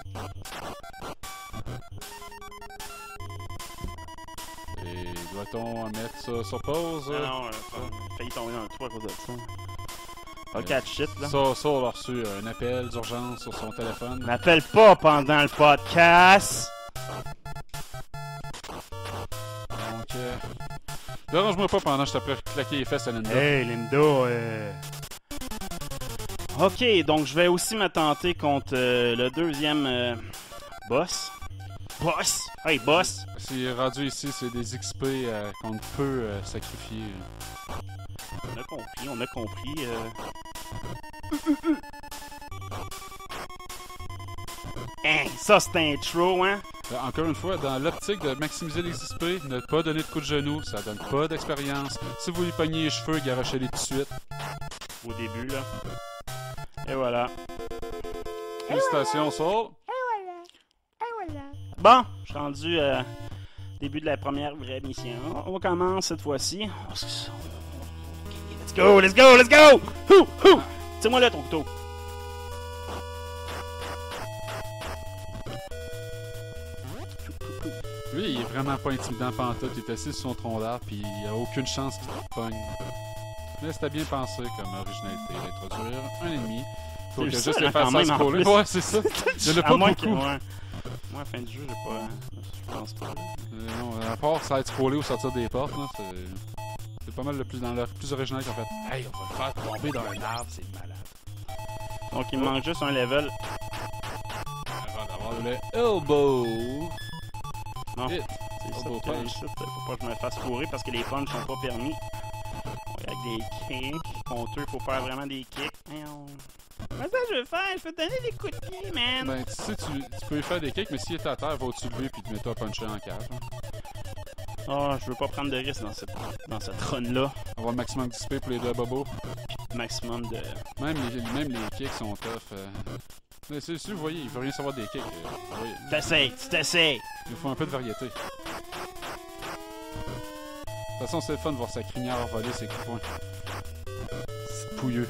Et doit-on mettre ça sur pause? Non, failli tomber dans le trou à cause de ça. Pas catch shit, là. Ça, on a reçu un appel d'urgence sur son téléphone. M'appelle pas pendant le podcast! Donc, dérange-moi pas pendant que je t'apprête claquer les fesses à Linda. Hey, Linda, Ok, donc je vais aussi me tenter contre le deuxième boss. Boss! Hey, boss! C'est rendu ici, c'est des XP qu'on ne peut sacrifier. On a compris. Hein, ça c'est un intro, hein? Encore une fois, dans l'optique de maximiser les XP, ne pas donner de coups de genou, ça donne pas d'expérience. Si vous lui pognez les cheveux, garochez-les tout de suite. Au début, là. Et voilà. Félicitations, Saul. Bon, je suis rendu début de la première vraie mission. On commence cette fois-ci. Let's go, let's go, let's go! Hou, hou! Tire-moi là ton couteau. Lui, il est vraiment pas intimidant pantoute. Il est assis sur son tronc d'arbre, puis il a aucune chance qu'il te pogne. Mais c'était bien pensé comme originalité d'introduire un ennemi. Faut que juste le faire sans scroller. Ouais, c'est ça. Il y en a pas beaucoup. Moi, à la fin du jeu, j'ai pas. Je pense pas. Non, à part ça être scrollé ou sortir des portes, là, c'est pas mal le plus original qu'on fait. Hey, on va le faire tomber dans un arbre, c'est malade. Donc il me manque juste un level. Avant d'avoir le elbow. Non, Hit. c'est ça Elbow que punch. ici, faut pas que je me fasse fourrer parce que les punches sont pas permis. Avec des kicks, contre eux, faut faire vraiment des kicks. Qu'est-ce que je veux faire? Je veux donner des coups de pied, man! Ben, tu sais, tu peux lui faire des kicks, mais s'il est à terre, va-tu lever puis te mettre à puncher en cage. Oh, je veux pas prendre de risque dans cette run-là. Avoir le maximum d'XP pour les deux bobos. Maximum de... Même les kicks sont tough. Mais si vous voyez, il veut rien savoir des kicks. Tu t'essayes! Il faut un peu de variété. De toute façon, c'est le fun de voir sa crinière voler ses coups de poing. C'est pouilleux.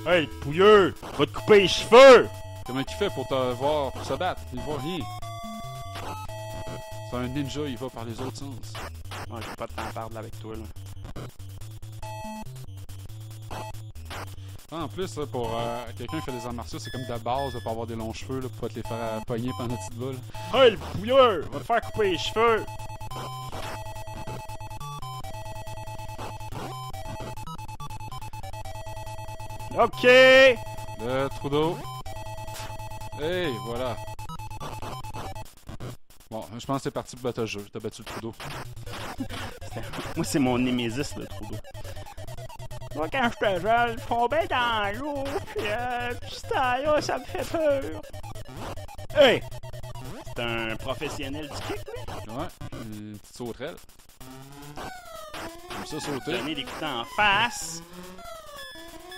Hey, pouilleux! Va te couper les cheveux! Comment il fait pour te voir, pour se battre? Il voit rien. C'est un ninja, il va par les autres sens. Oh, j'ai pas de temps à perdre avec toi, là. En plus, là, pour quelqu'un qui fait des arts martiaux, c'est comme de base de pas avoir des longs cheveux, là, pour pas te les faire pogner pendant que tu te voles. Hey, le pouilleux! Va te faire couper les cheveux! OK! Le trou d'eau. Hey, voilà. Bon, je pense que c'est parti pour battre le jeu. T'as battu le trou d'eau. Moi, c'est mon némésis, le trou d'eau. Moi, quand j'étais jeune, je tombais dans l'eau, puis là, ça me fait peur. Hey! C'est un professionnel du kick, lui. Ouais, une petite sauterelle. Comme ça, sauter. Donner des coups en face.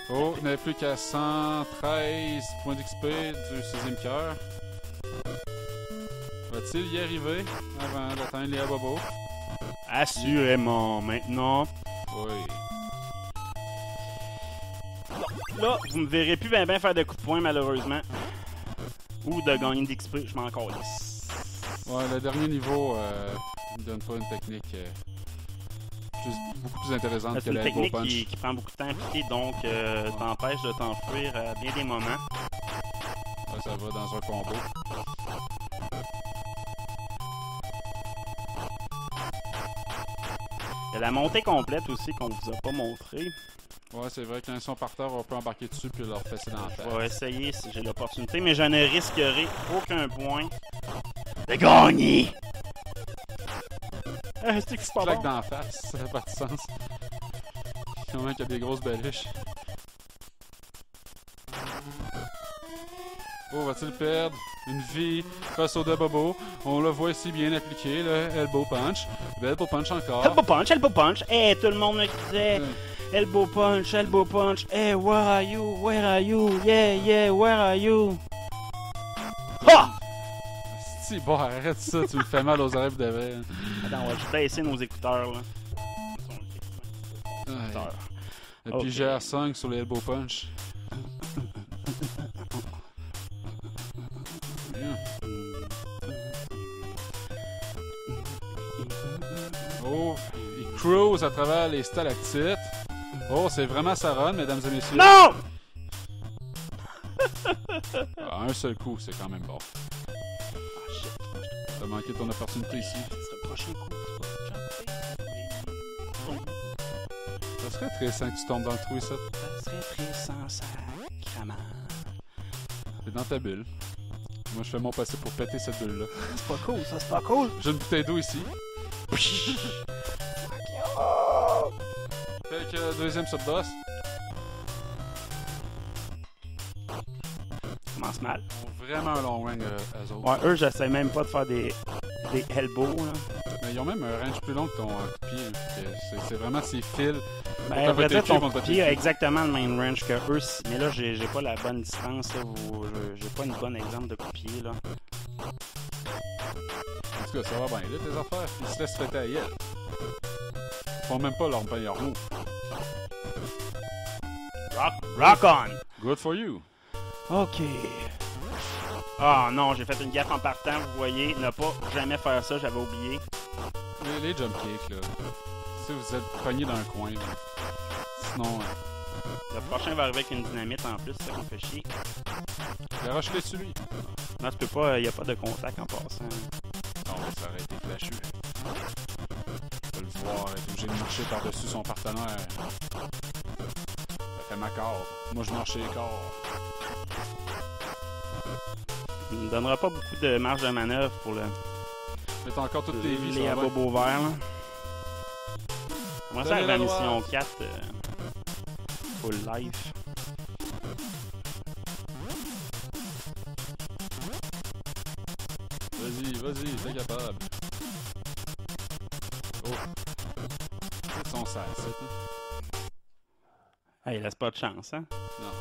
Oh, il n'avait plus qu'à 113 points d'XP du 6e cœur. Va-t-il y arriver avant d'atteindre les abobos? Assurément, maintenant. Oui. Là, vous me verrez plus ben faire de coups de poing, malheureusement. Ou de gagner d'XP, je m'en calisse. Ouais, le dernier niveau ne donne pas une technique beaucoup plus intéressante C'est que une l'elbow technique punch. qui prend beaucoup de temps à appliquer, donc t'empêche de t'enfuir à bien des moments. Ouais, ça va dans un combo. Il y a la montée complète aussi qu'on vous a pas montré. Ouais, c'est vrai, quand ils sont par terre, on peut embarquer dessus puis leur fesser dans la tête. Je vais essayer si j'ai l'opportunité, mais je ne risquerai aucun point de gagner! C'est que c'est pas Claque bon. dans la face, ça fait pas de sens. Comment qu'il y a des grosses baluches. Oh, va-t-il perdre une vie face au Bobo? On le voit ici bien appliqué, le elbow punch. Le elbow punch encore. Elbow punch, elbow punch! Hey, tout le monde me disait elbow punch, elbow punch! Hey, where are you? Where are you? Yeah, yeah, where are you? Ha! Si, bon, arrête ça, tu me fais mal aux oreilles de vrai. Attends, on va juste baisser nos écouteurs, là. Ouais. Et Ok. puis j'ai R5 sur le elbow punch. Oh, il cruise à travers les stalactites. Oh, c'est vraiment sa run, mesdames et messieurs. Non! Ah, un seul coup, c'est quand même bon. Ah, shit. T'as manqué ton opportunité ici. Ce serait le prochain coup. Ça serait triste que tu tombes dans le trou, ça. Ça serait triste sans sacrament. T'es dans ta bulle. Moi, je fais mon possible pour péter cette bulle-là. C'est pas cool, ça, c'est pas cool. J'ai une bouteille d'eau ici. Fait que deuxième sub-boss. Ça commence mal. Ils ont vraiment un long range, eux autres. Ouais, eux, j'essaie même pas de faire des elbows, là. Mais ils ont même un range plus long que ton coup de pied. C'est vraiment ces fils. Ben, vrai dire, ton contre coup de pied a exactement le même range que eux, mais là, j'ai pas la bonne distance, là. J'ai pas une bonne exemple de coup de pied, là. En tout cas, ça va bien, là, tes affaires. Ils se laissent fêter à gueule. Ils font même pas leur meilleur mot. Rock on! Good for you. Ok. Ah non, j'ai fait une gaffe en partant, vous voyez. Ne pas jamais faire ça, j'avais oublié. Les jump kicks, là. Si vous êtes pogné dans un coin, là. Sinon, Le prochain va arriver avec une dynamite en plus, ça me fait chier. garoche-les sur lui. Non, tu peux pas, y a pas de contact en passant. Non, mais ça aurait été flashu. Tu peux le voir, être obligé de marcher par-dessus son partenaire. Ça fait ma corde. Moi, je marche les corps. Il me donnera pas beaucoup de marge de manœuvre pour le Mais t'as encore toutes tes vies, les ça va bien. abobo verts, là. Moi, ça arrive à la Donnez la mission droite. 4, full life. Vas-y, t'es capable. Oh. C'est son sale, ça. Hey, laisse pas de chance, hein. Non.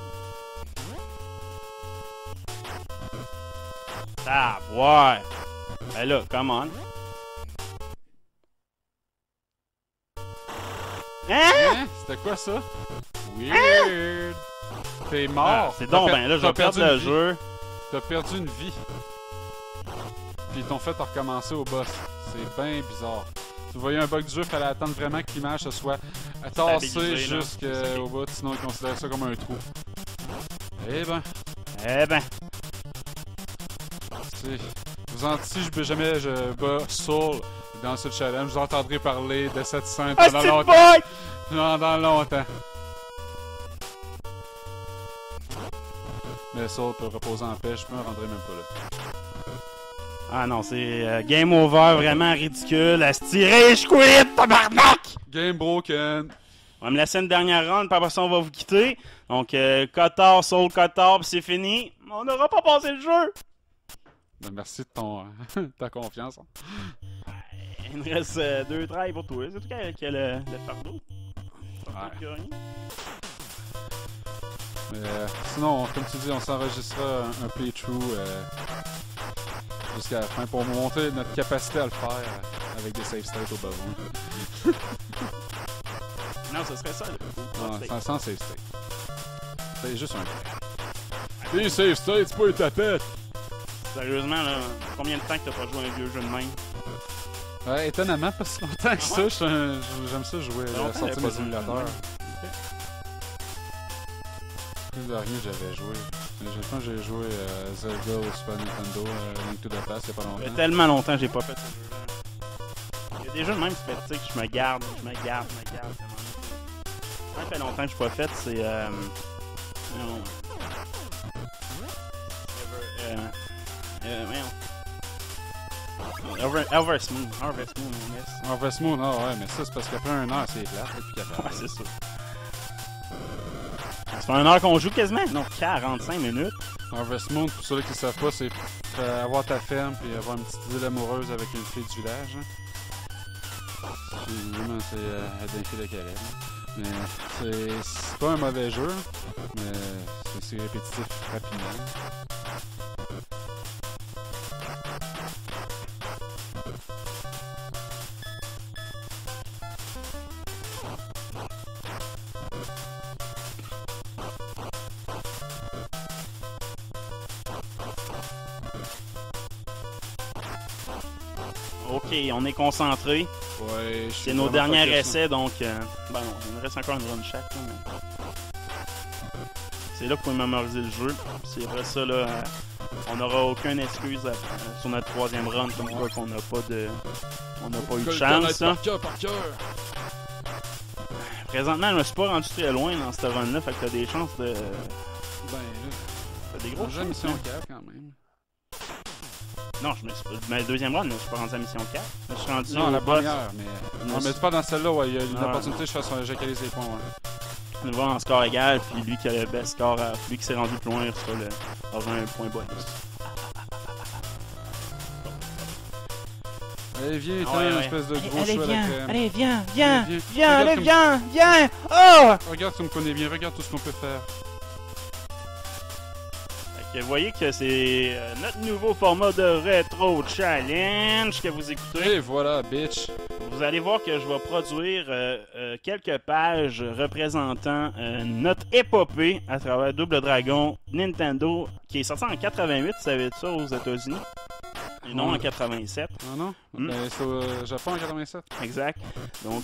Ah, ouais. Ben là, come on. Hein? Hein? C'était quoi ça? Weird! T'es mort! Ah, c'est donc ben là, je vais perdre le jeu. T'as perdu une vie. Puis ils t'ont fait recommencer au boss. C'est bien bizarre. Tu voyais un bug du jeu, fallait attendre vraiment que l'image se soit tassée Stabilisé, là. jusqu'au bout, sinon ils considéraient ça comme un trou. Eh ben, Eh ben. vous en si je bats Soul dans ce challenge, vous entendrez parler de cette scène Ah, pendant c'est longtemps. boy! Pendant longtemps. Mais Soul peut reposer en paix, je me rendrai même pas là. Ah non, c'est game over, vraiment ridicule. À se tirer, je quit, tabarnak! Game broken. On va me laisser une dernière round, puis après ça, on va vous quitter. Donc, Cotard, Soul Cotard, puis c'est fini. On n'aura pas passé le jeu! Ben, merci de ta confiance. Il me reste 2 trails pour toi. C'est tout qui a le fardeau. Ouais. Mais sinon, comme tu dis, on s'enregistrera un playthrough jusqu'à la fin pour montrer notre capacité à le faire avec des save states au besoin. Non, ce serait ça. Non, sans save state. C'est juste un peu. Des save states, c'est pas une tapette! Sérieusement, là, combien de temps que t'as pas joué à un vieux jeu de même? Ouais, étonnamment, pas si longtemps que ça. J'aime ça jouer, sortir mes émulateurs. Le dernier j'avais joué. Je pense que j'ai joué Zelda au Super Nintendo, Link to the Past, il y a pas Ça fait longtemps. tellement longtemps que j'ai pas fait ce jeu-là. Il y a des jeux de même qui fait, tu sais, que je me garde. Ça fait longtemps que je n'ai pas fait, c'est... non. Harvest Moon, yes. Harvest Moon, ah ouais, mais ça c'est parce qu'après 1 heure c'est plate, et puis capable. Ouais, c'est ça. Ça fait 1 heure qu'on joue quasiment? Non, 45 minutes. Harvest Moon, pour ceux qui ne savent pas, c'est avoir ta ferme puis avoir une petite île amoureuse avec une fille du village. Hein. Puis, vraiment, c'est d'un fil de Calais. Mais c'est pas un mauvais jeu, mais c'est répétitif rapidement. OK, on est concentré. Ouais, C'est nos derniers essais, donc... ben non, il nous reste encore une run chaque. Là, mais... C'est là qu'il faut mémoriser le jeu. C'est vrai ça, là, on n'aura aucune excuse sur notre troisième run, comme quoi qu'on n'a pas de... On n'a pas eu de chance. Par cœur. Présentement, je me suis pas rendu très loin dans cette run-là, fait que t'as des chances de... Ben là... T'as des gros chances. mission 4 quand même. Non, mais le deuxième run, je suis pas rendu à mission 4. Je suis rendu Non, au la boss. première, mais... Non, mais tu parles dans celle-là, ouais, il y a une Ah. opportunité que j'égalise les points, ouais. On va en score égal, puis lui qui a le best score, lui qui s'est rendu plus loin, il aura un point bonus. Allez, viens, Ah t'as ouais, une ouais. espèce de gros Allez, chou à la crème. allez, viens, Regarde allez, comme- viens! Oh! Regarde comme on est bien, regarde tout ce qu'on peut faire. Fait que vous voyez que c'est notre nouveau format de Retro Challenge que vous écoutez. Et voilà, bitch. Vous allez voir que je vais produire quelques pages représentant notre épopée à travers Double Dragon Nintendo qui est sorti en 88, vous savez ça, aux États-Unis. Et non en 87. Ah non? Hmm. Ben, c'est au Japon en 87. Exact. Donc,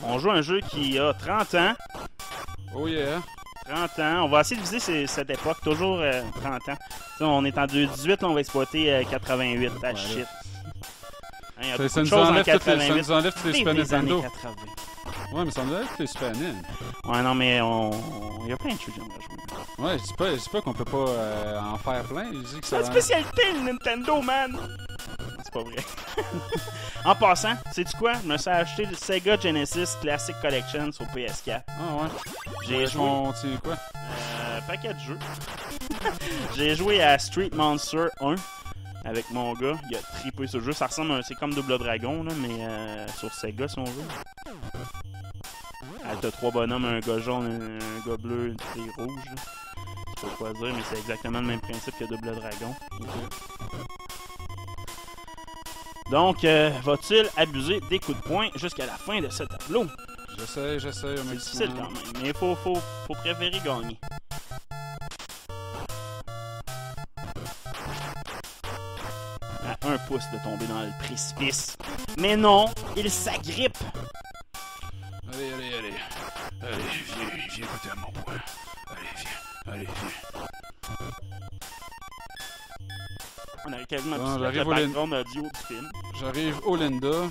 on joue un jeu qui a 30 ans. Oh yeah. 30 ans. On va essayer de viser cette époque, toujours 30 ans. T'sais, on est en 2018, là, on va exploiter 88. Ah, Ouais, shit. là. Hein, y a Ça beaucoup de nous choses en enlève toutes les, 88. ça nous enlève toutes les Super Des années Nintendo. 80. Ouais, mais ça nous enlève toutes les Super NES. Ouais, non, mais il y a plein de choses que j'aimerais jouer. Ouais, je dis pas qu'on peut pas en faire plein. Je dis que C'est ça... la spécialité, le Nintendo, man! C'est pas vrai. En passant, sais-tu quoi? Je me suis acheté le Sega Genesis Classic Collection sur PS4. Ah ouais. J'ai joué On tient quoi? paquet de jeux. J'ai joué à Street Monster 1 avec mon gars. Il a trippé ce jeu. Ça ressemble à c'est comme Double Dragon, là, mais sur Sega, si on veut. T'as 3 bonhommes, un gars jaune, un gars bleu, une fille rouge. Là. Je sais pas quoi dire, mais c'est exactement le même principe que Double Dragon. Donc, va-t-il abuser des coups de poing jusqu'à la fin de ce tableau? J'essaie un C'est maximum. difficile quand même, mais il faut préférer gagner. À 1 pouce de tomber dans le précipice. Mais non, il s'agrippe. Allez. Allez, viens goûter à mon poing. Allez, viens. On a quasiment Bon, pu j'arrive le au background audio du film. J'arrive au Linda.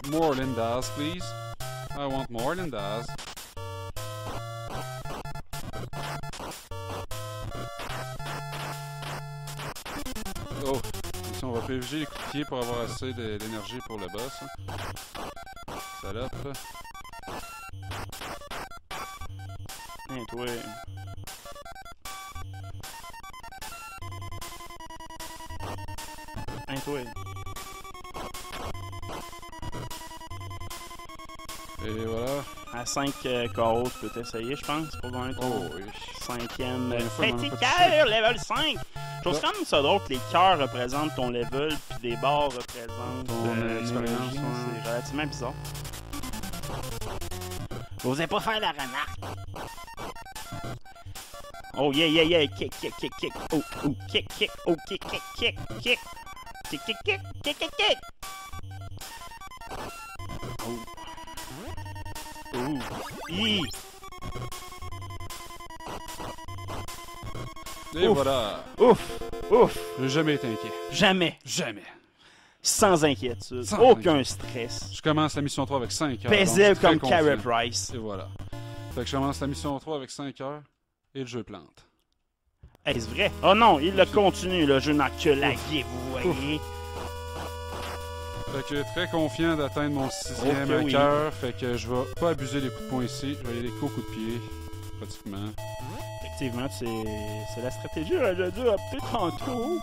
More Lindas, please. I want more Lindas. Oh, ici on va privilégier les coups de pied pour avoir assez d'énergie pour le boss. Hein. Salope. Hein, toi. Hein, toi. Et voilà. À 5 KO, tu peux t'essayer, je pense, pour gagner ton Oh oui. 5e. Ben, une fois, on en a Petit pas cœur, level 5! Je trouve quand même ça drôle que les cœurs représentent ton level, puis les barres représentent Ton expérience, l'énergie. ouais. C'est relativement bizarre. Vous n'osez pas faire la remarque. Oh yeah, kick, oh, kick, oh, kick. Oh. Ouh. Hi. Et Ouf. voilà. Ouf. J'ai jamais été inquiet. Jamais. Sans inquiétude. Sans Aucun stress. Je commence la mission 3 avec 5 heures. Paisible donc je suis comme très Carey confiant. Price. Et voilà. Fait que je commence la mission 3 avec 5 heures et le jeu plante. Est-ce vrai? Oh non, il le continue, le jeu n'a que lagué, vous voyez. Fait que très confiant d'atteindre mon 6e Ok, oui. cœur. Fait que je vais pas abuser des coups de poing ici. Je vais y aller qu'au coup de pied. Pratiquement. Effectivement, c'est la stratégie. J'ai dû opter tantôt.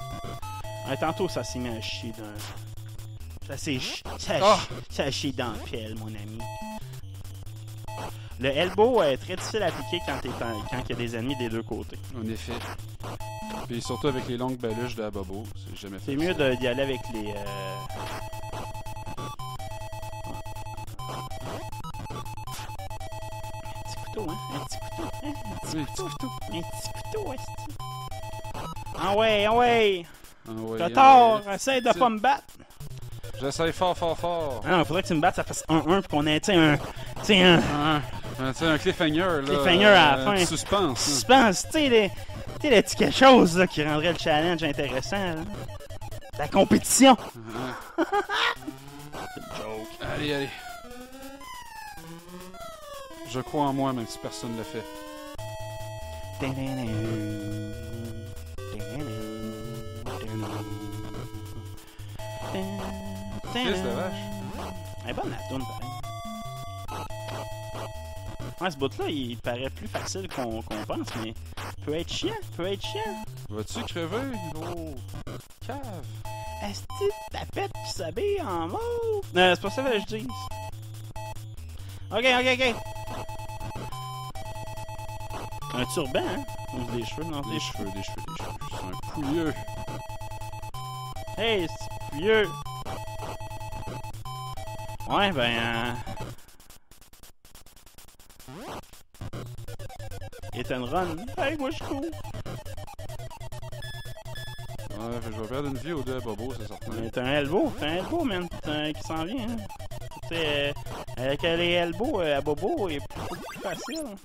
Tantôt, ça s'est mis à chier dans... Ça a chié dans la pelle, mon ami. Le elbow est très difficile à appliquer quand il y a des ennemis des deux côtés. En effet. Puis surtout avec les longues baluches de la Bobo. C'est jamais fait. C'est mieux d'y aller avec les... Oui, petit couteau. Un petit couteau, est-ce. Ah ouais, ah ouais! Ah ouais, T'as tort! ouais. Essaye de pas me battre! J'essaye fort, fort, fort. Ah non, faudrait que tu me battes, ça fasse 1-1 pis qu'on ait, tu sais, un. Tu sais, un. Tu sais, un cliffhanger, là. Cliffhanger à la fin. Un suspense. Hein. Suspense, tu sais, les petits quelque chose, là, qui rendrait le challenge intéressant, là. La compétition! Uh-huh. C'est une joke. Allez, allez. Je crois en moi, même si personne ne le fait. Fils de vache. Elle est bonne la toune, pareil. Ouais, ce bout-là, il paraît plus facile qu'on pense, mais peut être chiant, Vas-tu crever, gros cave? Est-ce que ta pète qui s'habille en mauve? C'est pas ça que je dis. Ok. Un turban, hein? Ou des cheveux, non? Des cheveux. C'est un pouilleux. Hey, c'est vieux! Ouais, ben... Hit and run. Hey, moi je cours! Ouais, je vais perdre une vie au deux à Bobo, c'est certain. Mais t'as un elbow, man, qui s'en vient, hein. Tu sais, avec les elbows à Bobo, il est plus facile.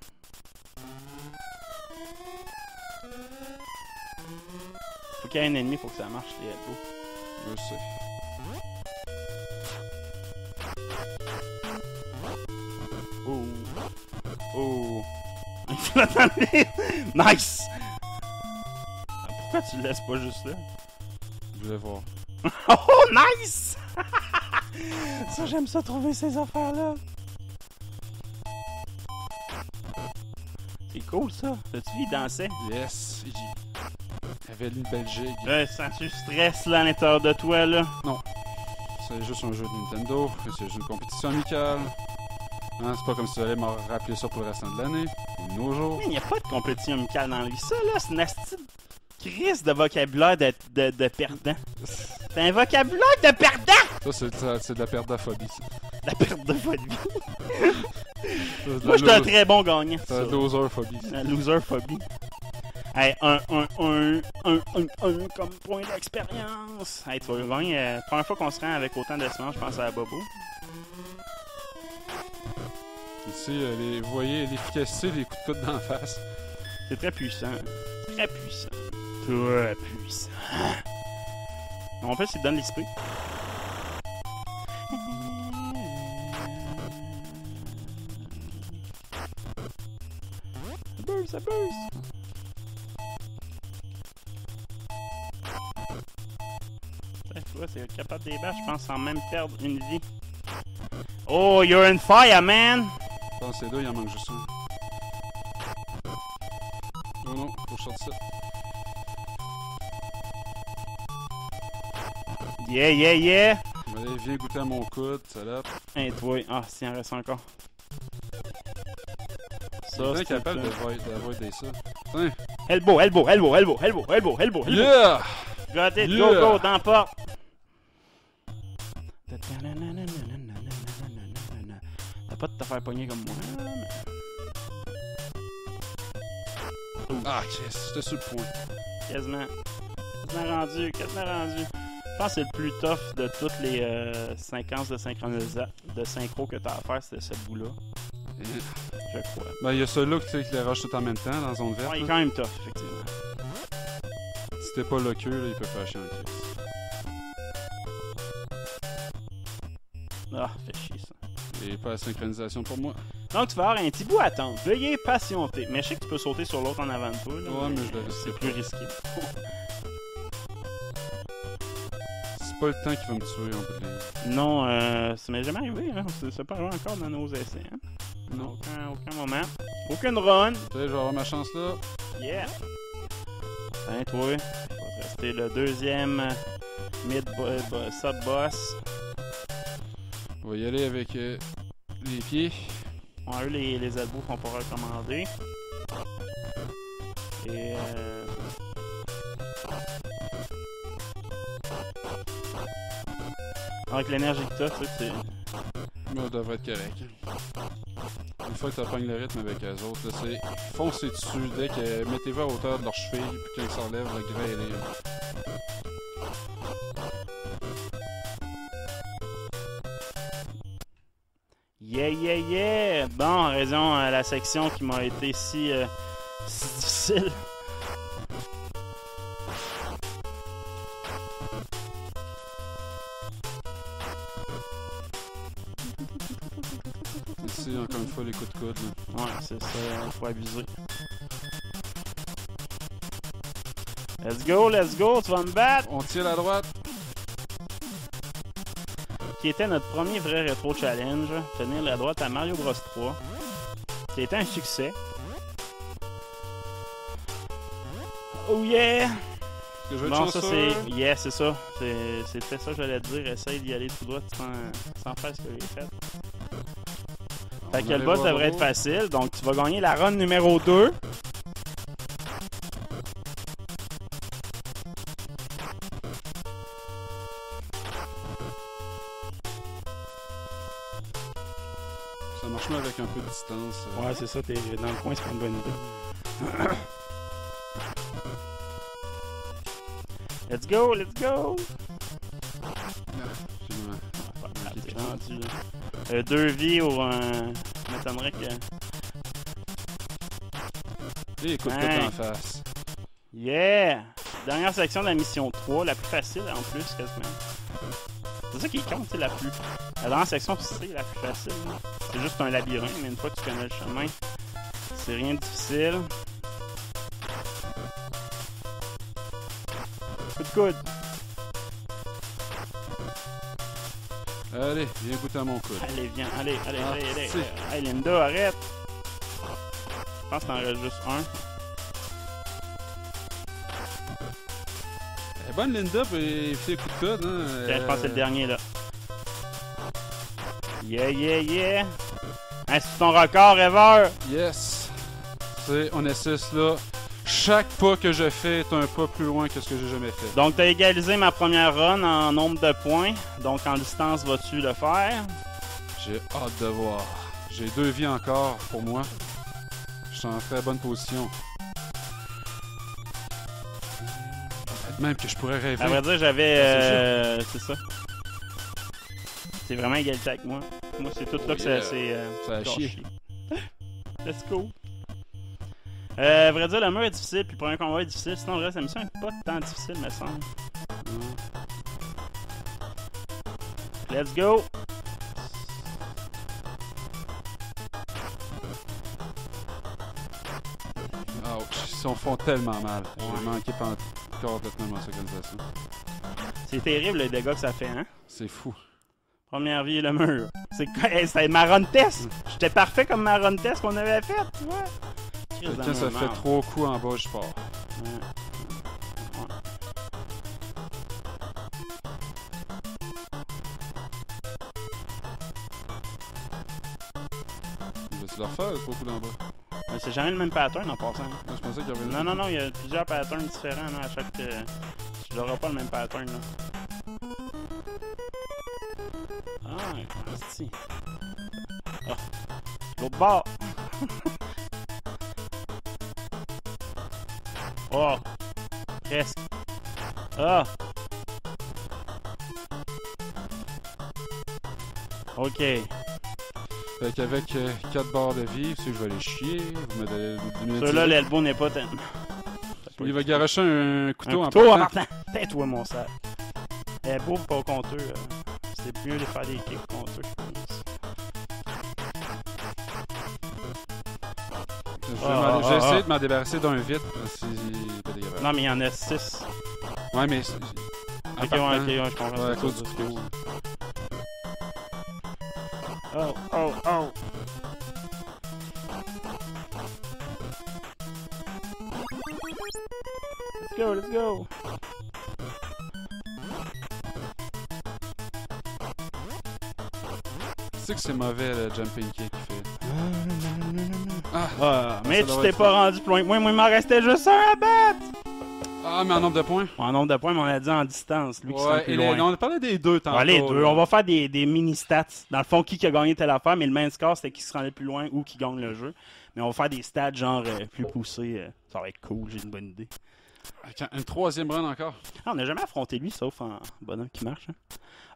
Faut qu'il y ait un ennemi pour que ça marche, les elbows. Je sais. Oh! Il faut l'attendre! Nice! Pourquoi tu le laisses pas juste là? Je vais voir. Oh, nice! Ça, j'aime ça trouver ces affaires-là. C'est cool, ça. T'as-tu vu, il dansait? Yes, il avait une belle gigue. Là, sens-tu stress, là, à l'intérieur de toi, là? Non. C'est juste un jeu de Nintendo. C'est juste une compétition amicale. Hein, c'est pas comme si tu allais me rappeler ça pour le restant de l'année. Ou de nos jours. Mais il n'y a pas de compétition amicale dans lui. Ça, là, c'est une astuce crise de vocabulaire de perdant. C'est un vocabulaire de perdant! Ça, c'est de la perdaphobie, ça. La perte de phobie. C'est de Moi, la je suis un très bon gagnant. C'est de la loserphobie. La loserphobie. Hey, un comme point d'expérience. Hey, tu vas gagner. Première fois qu'on se rend avec autant de semences, je pense à Bobo. Ici, vous voyez l'efficacité des coups de coude d'en face. C'est très puissant. Très puissant. Très puissant. En fait, c'est donne l'esprit. Ça buzz. Tu vois, c'est capable de débattre, je pense, sans même perdre une vie. Oh, you're on fire, man! Dans ces deux, il en manque juste un. Oh non, faut que je sorte ça. Yeah! Allez, viens goûter à mon coude, salope. Hey, toi. Ah, si, il en reste encore. Ça, C'est capable d'avoider ça. Tiens. Elbow! Yeah! Got it, Yeah! go, dans la porte! T'as pas de te faire pogner comme moi. Ah, Chris, j'étais sur le point. Quasiment rendu. Je pense que c'est le plus tough de toutes les séquences de synchro que t'as à faire, c'est ce bout-là. Je crois. Ben, il y a celui-là qui les rush tout en même temps dans la zone verte. Ouais, il est là. quand même tough, effectivement. Si t'es pas le queue, là, il peut faire chier en crise. Ah, fait chier ça. Et pas la synchronisation pour moi. Donc, tu vas avoir un petit bout à attendre. Veuillez patienter. Mais je sais que tu peux sauter sur l'autre en avant de toi. Là, Ouais, mais je l'avais c'est plus risqué. C'est pas le temps qui va me tuer en bout de ligne. Non, ça m'est jamais arrivé. Hein. C'est pas arrivé encore dans nos essais. Hein. Non. Aucun moment. Aucune run. Peut-être je vais avoir ma chance là. Yeah. Tiens, toi. Il va te rester le deuxième sub-boss. On va y aller avec les pieds. On a eu les elbows qu'on pourra recommander. Et avec l'énergie que t'as, tu sais, Mais on devrait être correct. fois que tu pognes le rythme avec eux autres, là, c'est foncer dessus dès que mettez-vous à hauteur de leur cheville, puis quand ils s'enlèvent, le grain est libre. Yeah, yeah, yeah! Bon, en raison de la section qui m'a été si difficile. Ici, encore une fois, les coups de coude. Là. Ouais, c'est ça, faut abuser. Let's go, tu vas me battre! On tire à droite. Qui était notre premier vrai rétro challenge, tenir la droite à Mario Bros 3, qui a été un succès. Oh yeah! Que je vais Bon, être ça chanceux. c'est... Yeah, c'est ça. C'était ça que j'allais te dire. Essaye d'y aller tout droit sans faire ce que j'ai fait. Fait que le boss devrait être facile. Donc tu vas gagner la run numéro 2. Ça marche mieux avec un peu de distance. Ouais, c'est ça. T'es dans le coin, c'est pas une bonne idée. Let's go! T'es rendu, là. 2 vies ou un... Je m'étonnerais que... Et écoute Ouais. en face. Yeah! Dernière section de la mission 3, la plus facile en plus, quasiment. C'est ça qui compte, c'est la plus... La dernière section, c'est la plus facile. Là. C'est juste un labyrinthe, mais une fois que tu connais le chemin, c'est rien de difficile. Coup de coude. Allez, viens goûter à mon coude. Allez, viens, allez. c'est- Hey, Linda, arrête! Je pense que t'en restes juste un. Elle est bonne, Linda, pour éviter les coups de coude. Hein? Tiens, je pense que c'est le dernier, là. Yeah! Hein, c'est ton record, ever! Yes! On est 6 là. Chaque pas que je fais est un pas plus loin que ce que j'ai jamais fait. Donc, tu as égalisé ma première run en nombre de points. Donc, en distance, vas-tu le faire? J'ai hâte de voir. J'ai 2 vies encore pour moi. Je suis en très bonne position. Peut-être même que je pourrais rêver. À vrai dire, j'avais... Ah, c'est ça. C'est vraiment égalité avec moi. Moi, c'est tout là que Yeah. ça s'est... Ça a chié. Let's go. À vrai dire, le mur est difficile, puis le premier combat est difficile. Sinon, le reste de la mission est pas tant difficile, me semble. Let's go! Ouch, ils s'en font tellement mal. J'ai manqué complètement ma organisation. C'est terrible le dégât que ça fait, hein? C'est fou. Première vie, le mur. C'est ma run test! J'étais parfait comme ma run test qu'on avait faite, tu vois? Crise de Quand ça mur, fait merde. 3 coups en bas, je pars. Ouais. Vas-tu le refaire, 3 coups en bas? Mais c'est jamais le même pattern en passant. Moi, je pensais qu'il y avait une... Non, il y a plusieurs patterns différents là, à chaque... Tu n'auras pas le même pattern là. Ah, si. Ah, l'autre bord! Oh! Presque. Ah! Ok. Fait qu'avec 4 barres de vie, si je vais aller chier, vous me donnez... Celui-là, l'elbow n'est pas... Il va garocher un couteau, un couteau en partant. partant. Tais-toi, mon sac. Elbow, pas au compteur. C'est mieux de faire des kicks au compteur, je pense. J'ai essayé de m'en débarrasser d'un vite. Non, mais il y en a 6. Ouais, mais... Ok, je comprends. Ouais, à cause du couteau. Oh! Let's go! Tu sais que c'est mauvais le jumping kick qu'il fait. Ah, mais ça tu doit t'es être pas rendu plus loin que moi. Moi, il m'en restait juste un à battre! Ah, mais en nombre de points? En nombre de points, mais on a dit en distance. Lui qui sera Ouais, le plus et loin. on a parlé des deux tantôt. Ouais, les deux. là. On va faire des mini-stats. Dans le fond, qui a gagné telle affaire, mais le main score, c'était qui se rendait le plus loin ou qui gagne le jeu. Mais on va faire des stats genre plus poussés. Ça va être cool, j'ai une bonne idée. Une troisième run encore. Ah, on n'a jamais affronté lui, sauf en bonhomme qui marche. Hein.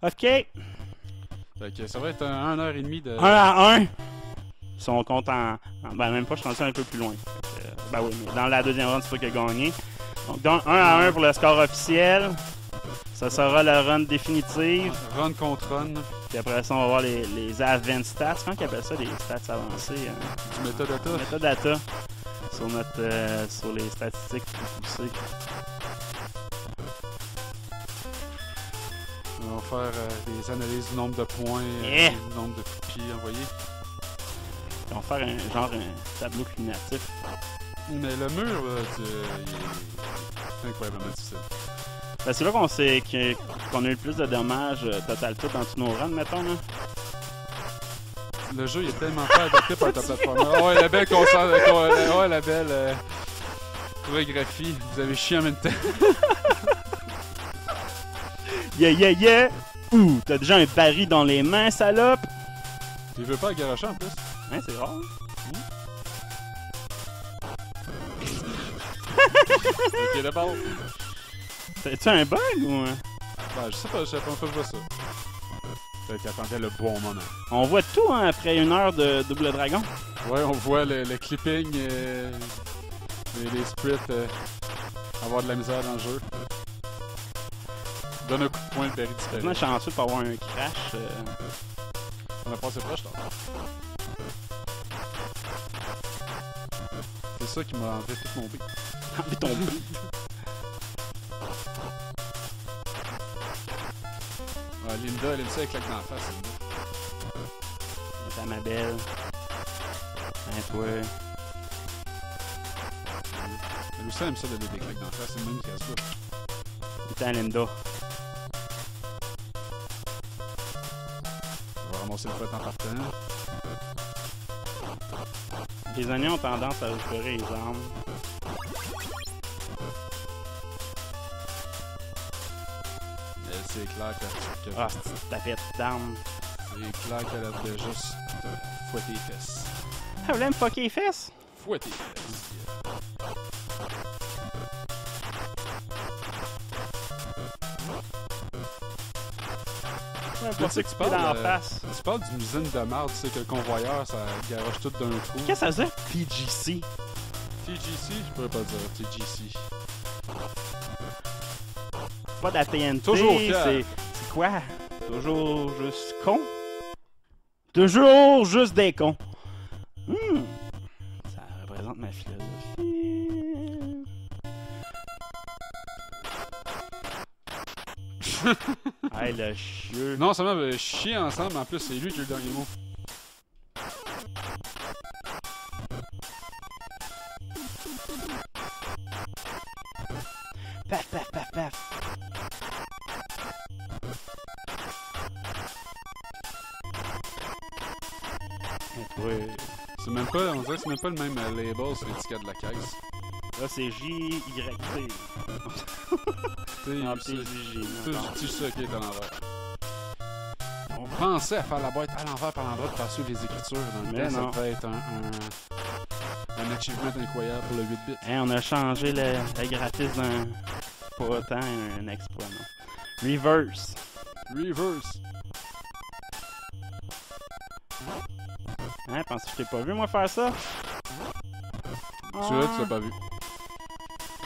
OK. Fait que ça va être 1h30 de... 1 à 1. Si on compte ben, même pas, je suis rendu un peu plus loin. Ben oui, mais dans la deuxième run, c'est toi qui as gagné. Donc, 1 à 1 pour le score officiel. Ça sera la run définitive. Run contre run. Puis après ça, on va voir les advanced stats. Comment ils appellent ça, les stats avancées? Du metadata. Metadata. Sur les statistiques plus poussées. On va faire des analyses du nombre de points, Yeah. du nombre de coups de pied envoyés. On va faire un tableau cumulatif. Mais le mur, il est incroyablement difficile. Ben, c'est là qu'on a eu le plus de dommages total tout dans tous nos runs, mettons. Là. Le jeu il est tellement pas adapté par ta plateforme. Oh, ouais, la belle la belle chorégraphie. Vous avez chié en même temps. Yeah, yeah, yeah! Ouh, t'as déjà un baril dans les mains, salope! Tu veux pas à garocher en plus? Hein, c'est rare. Ok, d'abord. T'as-tu un bug ou... Ben, je sais pas, je sais pas que je vois ça. Fait qu'il attendait le bon moment. On voit tout hein, après 1 heure de Double Dragon. Ouais, on voit le clipping, les splits avoir de la misère dans le jeu. Donne un coup de poing, le berry disparaît. On est chanceux pour avoir un crash. On a passé proche, là. C'est ça qui m'a enlevé tout mon beat. Enlever ton beat. Ouais, Linda, elle aime ça, elle claque dans la face, Linda. T'as ma belle. Hein, toi. Elle aussi aime ça donner des claques dans la face, c'est le même qui casse pas. Putain, Linda. On va ramasser le fouet en partant. Les oignons ont tendance à récupérer les armes. C'est clair que... Ah, c'est une tapette d'armes. C'est clair qu'elle a fait juste fouetter les fesses. Ah, vous voulez me fucker les fesses? Fouetter les fesses. Ouais, Là, pas tu sais ça que tu dans la parles, face. tu parles d'une usine de marde, tu sais que le convoyeur, ça garoche tout d'un trou. Qu'est-ce que ça veut dire? PGC. TGC? Je pourrais pas dire TGC. Pas de la TNT. Toujours fier. C'est quoi? Toujours juste con? Toujours juste des cons. Ça représente ma philosophie. Hey, le chieux. Non seulement chier ensemble, mais en plus c'est lui qui a eu le dernier mot. Paf, paf, paf, paf. Ouais. C'est même pas, on dirait que c'est même pas le même label sur l'étiquette de la caisse. Là, c'est JYT. Ah, tu sais qui est à l'envers. On pensait à faire la boîte à l'envers par l'endroit pour faire suivre les écritures. Dans le Mais temps, non. ça devait être un achievement incroyable pour le 8 bits. Hein, on a changé le graphisme d'un... Pas autant un exploit, non. Reverse. Reverse. Hein, penses que je t'ai pas vu, moi, faire ça? Tu l'as pas vu.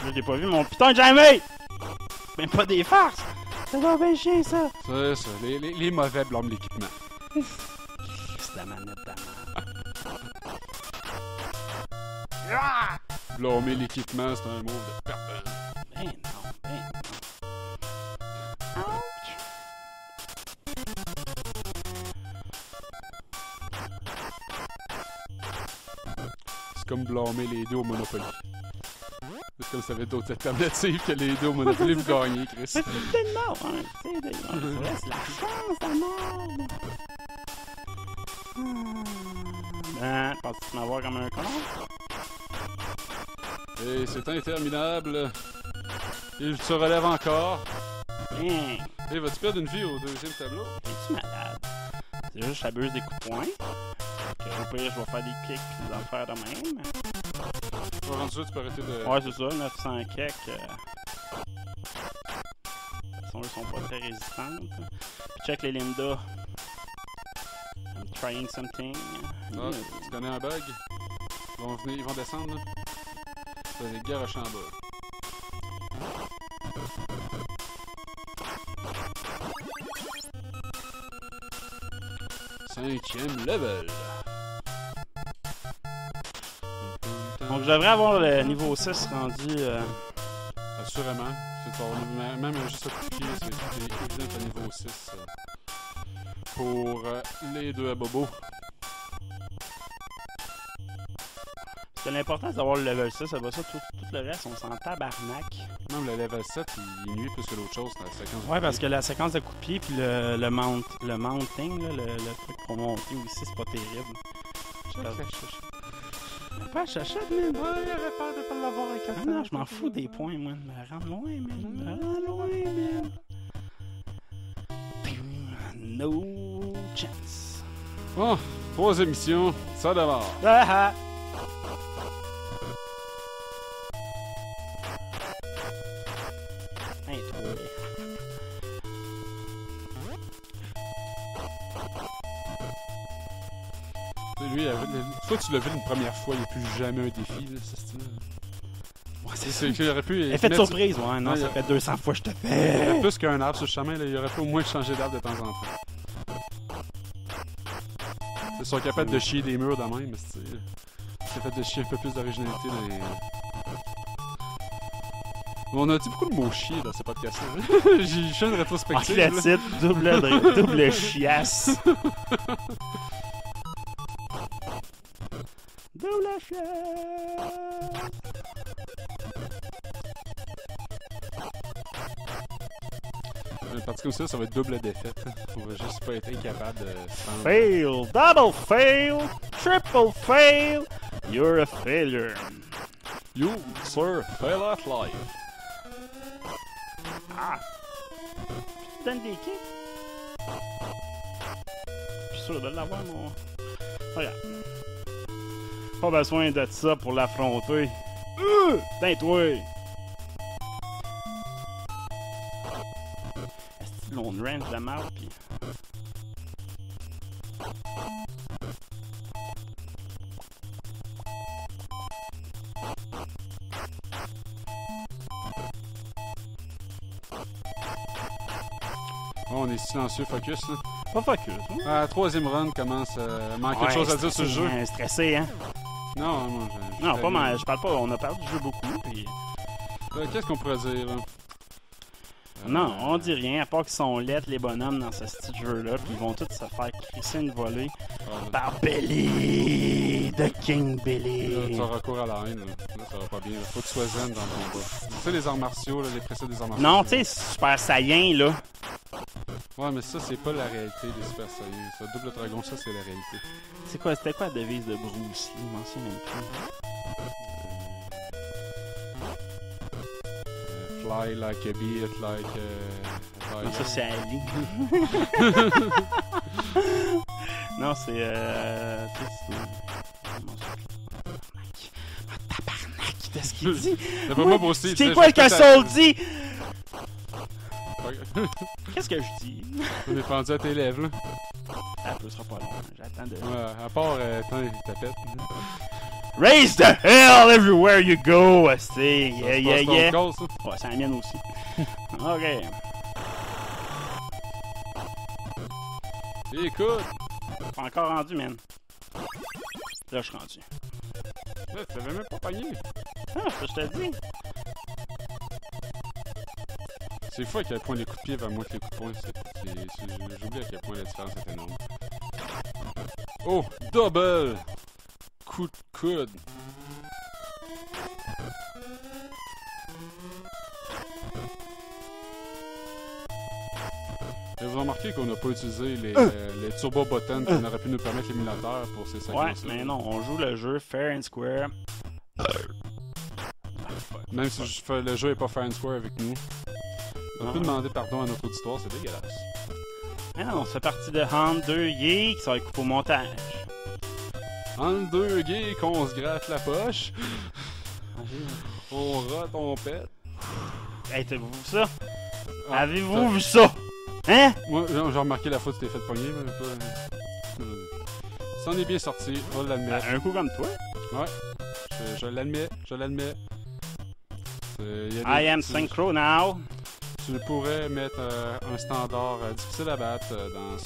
Je l'ai pas vu, mon putain de jamais! Même pas des farces! Ça va bien chier, ça! C'est ça. Les mauvais blâment l'équipement. C'est la manette de Blâmer l'équipement, c'est un mot de perdant. Ben non, ben non. Ouch! C'est comme blâmer les deux au Monopoly. C'est comme si t'avais d'autres alternatives que les deux au Monopoly vous gagnez, Chris. C'est tellement, hein, tu sais, c'est la chance, la merde! Ben, penses-tu m'avoir comme un con? Et c'est interminable. Il se relève encore. Hein. Et vas-tu perdre une vie au deuxième tableau? Es-tu malade? C'est juste que j'abuse des coups de poing. Au pire, je vais faire des kicks et des affaires de même. Tu vas rendre ça, tu peux arrêter de... Ouais, c'est ça, 900 kicks. Elles sont pas très résistantes. Puis check les Linda. I'm trying something. Ah, tu connais un bug? Ils vont descendre, là. Tu vas les garocher en bas. Cinquième level. Donc je devrais avoir le niveau 6 rendu... Assurément. Même juste à coup de pied, c'est évident à niveau 6. Pour les deux à bobo. C'est l'important d'avoir le level 6, ça va ça, tout le reste, on s'en tabarnak. Même le level 7, il nuit plus que l'autre chose dans la séquence. Ouais, parce que la séquence de coups de pied puis le mounting, là, le truc pour monter aussi, c'est pas terrible. Pas chachette, man. Ouais, il avait peur de pas l'avoir avec Ah non, je m'en fous des points, moi. Me rends loin, man. Me rends loin, man. No chance. Bon, troisième mission, ça d'abord. Ah ah. Hey, toi. Lui, toi, tu l'as vu une première fois, il n'y a plus jamais un défi, là, ce style. Ouais, C'est qu'il aurait pu. Effet de surprise, ouais, non, Ouais, ça fait 200 fois que je te Il y aurait fais. plus qu'un arbre sur le chemin, là, il aurait pu au moins changer d'arbre de temps en temps. Ils sont capables de chier des murs de même, mais c'est fait de chier un peu plus d'originalité dans les. On a dit beaucoup de mots chier dans ce podcast là. J'ai fait une Ah, rétrospective. le titre, double chiasse. Double chiasse. Une partie comme ça va être double défaite. On va juste pas être incapable de se prendre. Fail, double fail, triple fail, you're a failure. You, sir, fail at life. Ah! Tu donnes des kicks? Je suis sûr de l'avoir, mon... Regarde. Pas besoin de ça pour l'affronter. Tain-toi! Est-ce que l'on range de mal, pis... Bon, on est silencieux, focus là. Pas focus, hein? La troisième run commence à manquer de choses à dire sur le jeu. Stressé, hein? Non, moi, Non, pas mal. Je parle pas. On a parlé du jeu beaucoup, pis... Qu'est-ce qu'on pourrait dire là? Non, on dit rien, à part qu'ils sont lettres, les bonhommes, dans ce style de jeu-là, puis ils vont tous se faire crisser une volée par Billy, The King Billy. Là, tu as recours à la haine, là. Là, ça va pas bien. Là. Faut que tu sois zen dans le combat. Tu sais, les arts martiaux, là, les précédents des arts martiaux. Non, tu sais, Super Saiyan, là. Ouais, mais ça, c'est pas la réalité des Super Saiyans. Ça, Double Dragon, ça, c'est la réalité. C'était quoi la devise de Bruce Lee? Je m'en souviens même plus. Fly like a beat, like Non, ça, c'est Ali. Non, c'est... Tabarnak, qu'est-ce qu'il dit? C'est pas moi pour aussi. C'est quoi que Soul dit? Qu'est-ce que je dis? On est pendu à tes lèvres, là. Ça ne sera pas long, j'attends de... Ouais, à part, attends, il tapette. Raise the hell everywhere you go, c'est... Yeah, yeah, C'est yeah. ton call, ça. Ouais, c'est la mienne aussi. Ok. Écoute. Pas encore rendu, man. Là, je suis rendu. Là, tu l'avais même pas pogné. Ah, je te dis. C'est fou à quel point les coups de pied valent moins que les coups de poing. J'oublie à quel point la différence est énorme. Oh, double! Coup de coude. Et vous remarquez qu'on n'a pas utilisé les turbo buttons qui auraient pu nous permettre l'émulateur pour ces Ouais, séquences. mais non, on joue le jeu fair and square. Même si le jeu n'est pas fair and square avec nous. On peut ouais. demander pardon à notre auditoire, c'est dégueulasse. Ah, on se fait partie de Hand 2 Yee qui sera coupé au montage. En deux gays qu'on se gratte la poche. On rote, on pète. Hey, t'avez-vous vu ça? Ah, Avez-vous vu ça? Hein? Moi, j'ai remarqué la fois que tu t'es fait pogner, mais pas... C'en est bien sorti, on va l'admettre. Un coup comme toi. Ouais, je l'admets, je l'admets. I am synchro now. Tu pourrais mettre un standard difficile à battre dans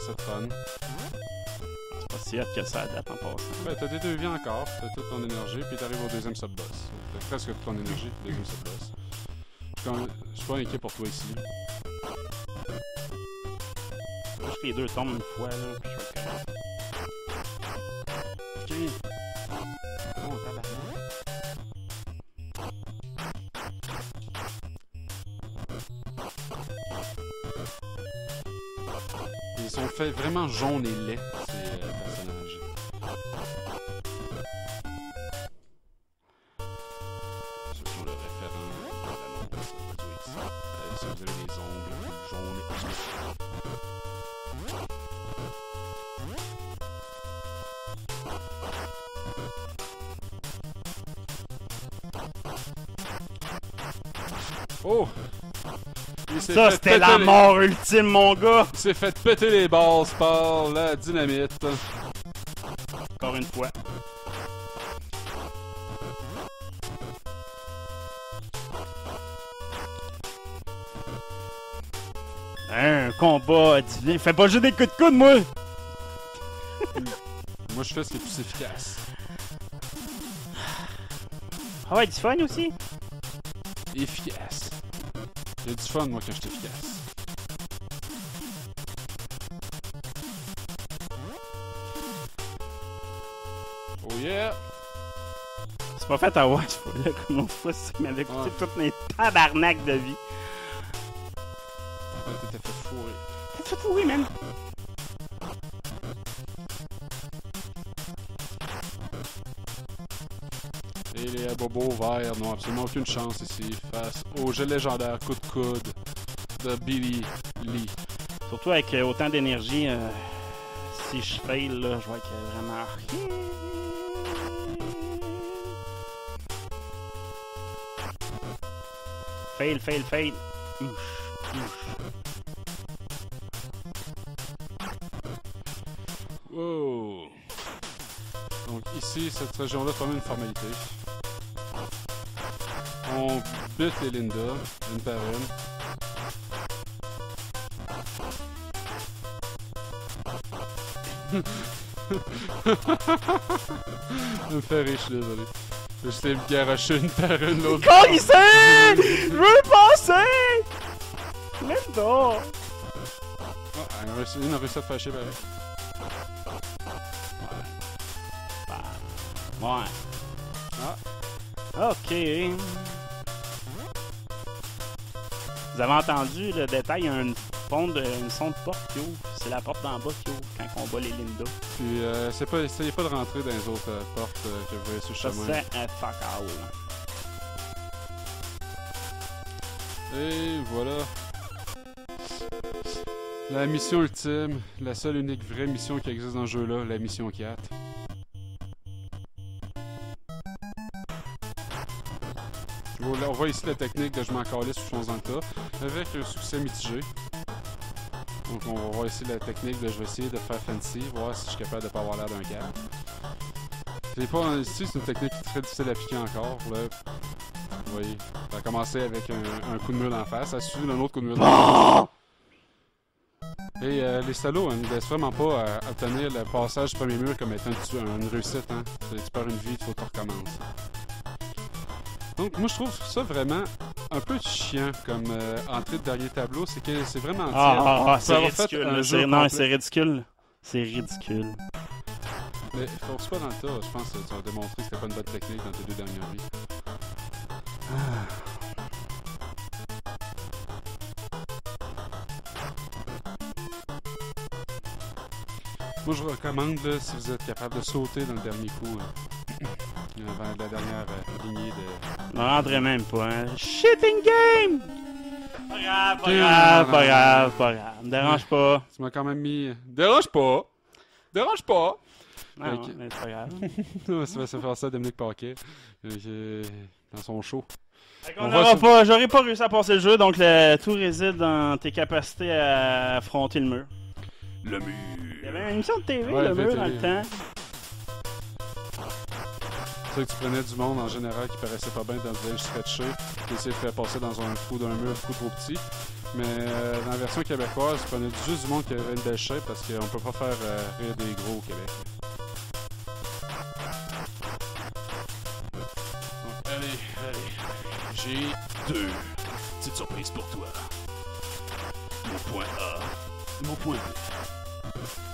cette run. C'est pas si hot que ça à date en passant. Ben, t'as des 2 vies encore, t'as toute ton énergie, puis t'arrives au deuxième sub-boss. T'as presque toute ton énergie, deuxième sub-boss. Je suis pas inquiet pour toi ici. Juste que les deux tombent une fois, là, puis je suis correct. Ok. Oh, tabarnak. Ils sont faits vraiment jaunes et laids, ces personnages. Surtout le référent de l'annonce ici. Si vous avez les ongles jaunes et laids. Oh! Ça, c'était la mort ultime, mon gars! Il s'est fait péter les bases par la dynamite. Encore une fois. Un combat divin. Fais pas juste des coups de coude, moi! Moi, je fais ce qui est plus efficace. Ah ouais, du fun aussi? Efficace. J'ai du fun, moi, quand je suis efficace. Oh yeah! C'est pas fait à voir, ce fois-là, comme l'autre fois, ça m'avait coûté toutes mes tabarnak de vie. Ouais, t'étais fait fourrer. T'es fait pourri, man! Et les bobos verts n'ont absolument aucune chance ici face au jeu légendaire coup de coude de Billy Lee. Surtout avec autant d'énergie, si je fail, là, je vais être vraiment... Fail, fail, fail. Ouch, ouch. Wow! Donc ici, cette région-là, c'est quand même une formalité. On bute les Linda, une par une. Ça me fait rire, je suis désolé. Je sais me garocher une par une l'autre. Quand il sait! Je veux passer! Linda! Ah, une a réussi à te fâcher pareil. Ouais. Ah. Ok. Vous avez entendu le détail, il y a une sonde de porte qui ouvre. C'est la porte d'en bas qui ouvre quand on bat les Linda. Puis, essayez pas de rentrer dans les autres portes que vous voyez sur le Ça, chemin. c'est un fuck all. Et voilà. La mission ultime, la seule unique vraie mission qui existe dans ce jeu-là, la mission 4. On voit ici la technique de je m'en calisse ou chose dans le tas, avec un succès mitigé. Donc on va voir ici la technique de je vais essayer de faire fancy, voir si je suis capable de pas avoir l'air d'un gars. Ici c'est une technique très difficile à appliquer encore. Là. Vous voyez, ça a commencé avec un coup de mur en face, ça a suivi d'un autre coup de mur en face. Et les salauds ne laissent vraiment pas à obtenir le passage du premier mur comme étant une réussite. Hein. Tu perds une vie, il faut que tu recommences. Donc moi je trouve ça vraiment un peu chiant comme entrée de dernier tableau, c'est que c'est vraiment c'est ridicule. Non, c'est ridicule. C'est ridicule. Mais force pas dans le tas, je pense que tu as démontré que c'était pas une bonne technique dans tes 2 dernières vies. Moi je recommande là, si vous êtes capable de sauter dans le dernier coup. Avant la dernière lignée de... Je me rendrais même pas, hein. Shitting game! Pas grave, pas grave, pas grave, pas grave. Me dérange pas. Tu m'as quand même mis... Dérange pas! Dérange pas! Non, Ok. mais c'est pas grave. Ça va se faire ça à Dominique Paquet. Dans son show. On n'aura pas, j'aurais pas réussi à passer le jeu, donc tout réside dans tes capacités à affronter le mur. Le mur! Il y avait une émission de TV, Ouais, le mur, TV. dans le temps. Tu sais que tu prenais du monde en général qui paraissait pas bien dans le linge stretché, tu essayais de faire passer dans un trou d'un mur beaucoup trop petit. Mais dans la version québécoise, tu prenais juste du monde qui avait une belle shape parce qu'on peut pas faire rire des gros au Québec. Donc, allez. J'ai 2 petites surprises pour toi. Mon point A, mon point B.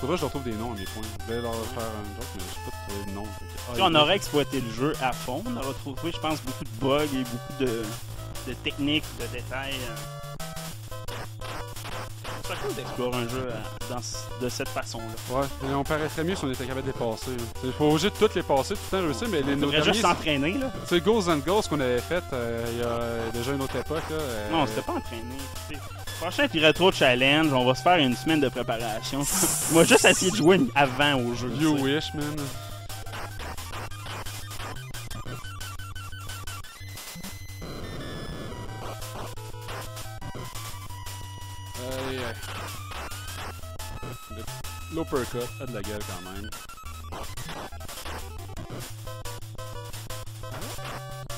Faudrait que je retrouve des noms à mes points. Je vais leur faire un autre, mais je sais pas trouver de nom. Si on aurait exploité le jeu à fond, on aurait trouvé, je pense, beaucoup de bugs et beaucoup de techniques, de détails. C'est cool d'explorer un jeu de cette façon-là. Ouais, mais on paraîtrait mieux si on était capable de les passer. Il faut obligé de toutes les passer tout le temps, je sais, mais On devrait juste s'entraîner, là. C'est Ghosts and Ghosts qu'on avait fait il y a déjà une autre époque. Là, Non, c'était pas entraîné. Prochain puis rétro challenge, on va se faire une semaine de préparation. Moi, juste essayer de jouer avant au jeu. You t'sais. wish, man. L'uppercut a de la gueule quand même.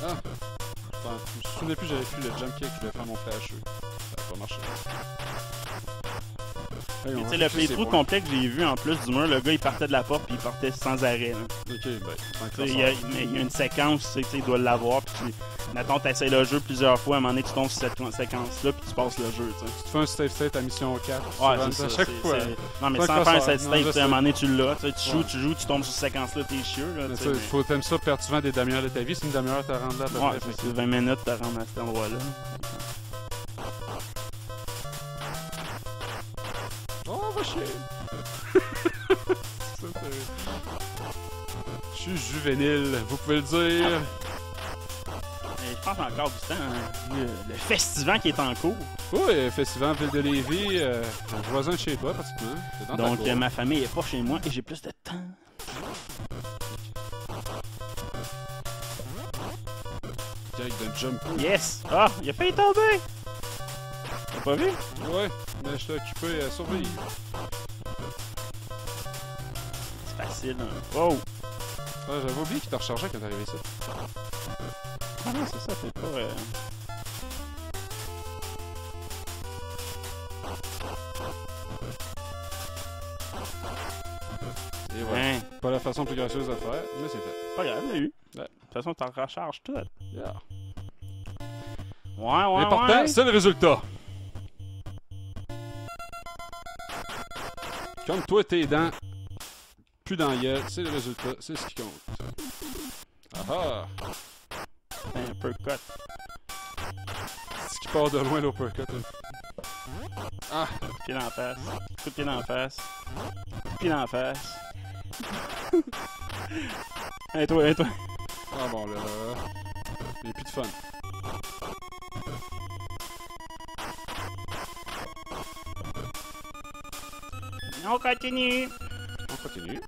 Ah! Attends, je me souvenais plus j'avais fait le jump kick, je devais faire mon flash. Ça a pas marché. Hey, Tu sais, le playthrough complet que j'ai vu en plus du mur, le gars il partait de la porte puis il partait sans arrêt. Là. Ok, ben, tant que ça Il y a une séquence, tu sais, il doit l'avoir. Puis, mettons, tu essaies le jeu plusieurs fois, à un moment donné, tu tombes sur cette séquence-là, puis tu passes le jeu. Tu sais. Tu te fais un save state à mission 4. Ouais, c'est ça. À chaque fois. Non, mais Tant sans que faire un ça, save non, state, je tu sais, à un sais. moment donné, tu l'as. Tu joues, tu tombes sur cette séquence-là, t'es chieux. Là, Mais tu ça, sais, faut t'aimer ça, perdre souvent des demi-heures de ta vie. C'est une demi-heure à te rendre là à peu Ouais, près. c'est 20 minutes de rendre à cet endroit-là. Oh, va chier! Je suis juvénile, vous pouvez le dire. Et je pense encore du temps, hein, le festival qui est en cours. Oui, Festival Ville de Lévis, voisin de chez toi, pratiquement. C'est dans ta Donc, cour. ma famille est pas chez moi et j'ai plus de temps. Direct de jump. Yes! Ah, il a failli tomber! T'as pas vu? Ouais, mais je t'ai occupé à survivre. C'est facile, hein. Wow! Ah, j'avais oublié qu'il t'a rechargé quand t'es arrivé ici. Ah non, c'est ça, c'est pas... Et voilà. Hein, Pas la façon plus gracieuse de le faire, mais c'est fait. pas grave, il y a eu. Ouais. De toute façon, t'en recharges tout. Yeah. Ouais. L'important, c'est le résultat. Comme toi, tes dents, plus dans la gueule, c'est le résultat, c'est ce qui compte. Ah ah! Un peu cut. C'est ce qui part de loin, l'uppercut. Hein. Ah! Coup de pied dans la face. Coup de pied dans la face. Coup de pied dans la face. Hey toi. Ah bon, là, il n'y a plus de fun. On continue. On continue.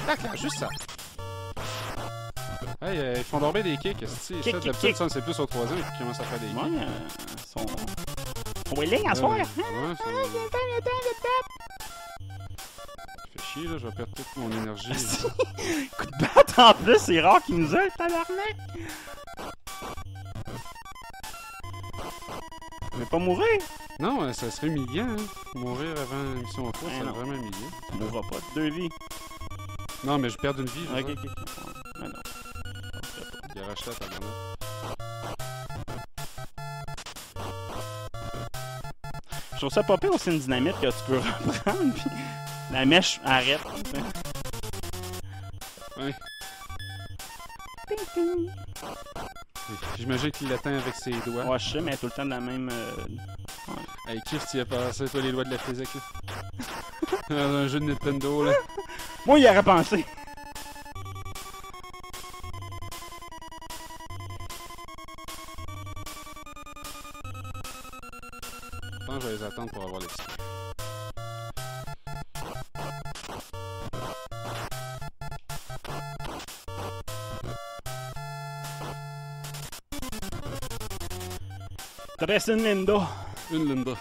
Tac, là, juste ça. Hey, ils font dormir des kicks. Si, Kick, ça, kick, d'habitude, kick. ça, c'est plus au troisième qui commence à faire des Ouais, kicks. son willing à soir. Ouais, fait chier, là, je vais perdre toute mon énergie. Coup de batte en plus, c'est rare qu'il nous a, le tabarnak. Mais pas mourir. Non, ça serait humiliant, hein. Mourir avant une mission 3, Ouais, c'est non. vraiment humiliant. Tu mourras pas. 2 vies. Non, mais je perds une vie, je Ok, veux dire. ok. Mais non. Il a racheté à ta maman. Je trouve ça pas pire aussi une dynamite que tu peux reprendre, puis la mèche arrête. Ouais. Ting, ting. J'imagine qu'il l'atteint avec ses doigts. Ouais, je sais, mais tout le temps de la même. Hey, Kiff, tu y as passé, toi, les lois de la physique, là. Dans un jeu de Nintendo, là. Moi, il y aurait pensé. pense que je vais les attendre pour avoir l'XP. T'as resté une Linda. Une Linda.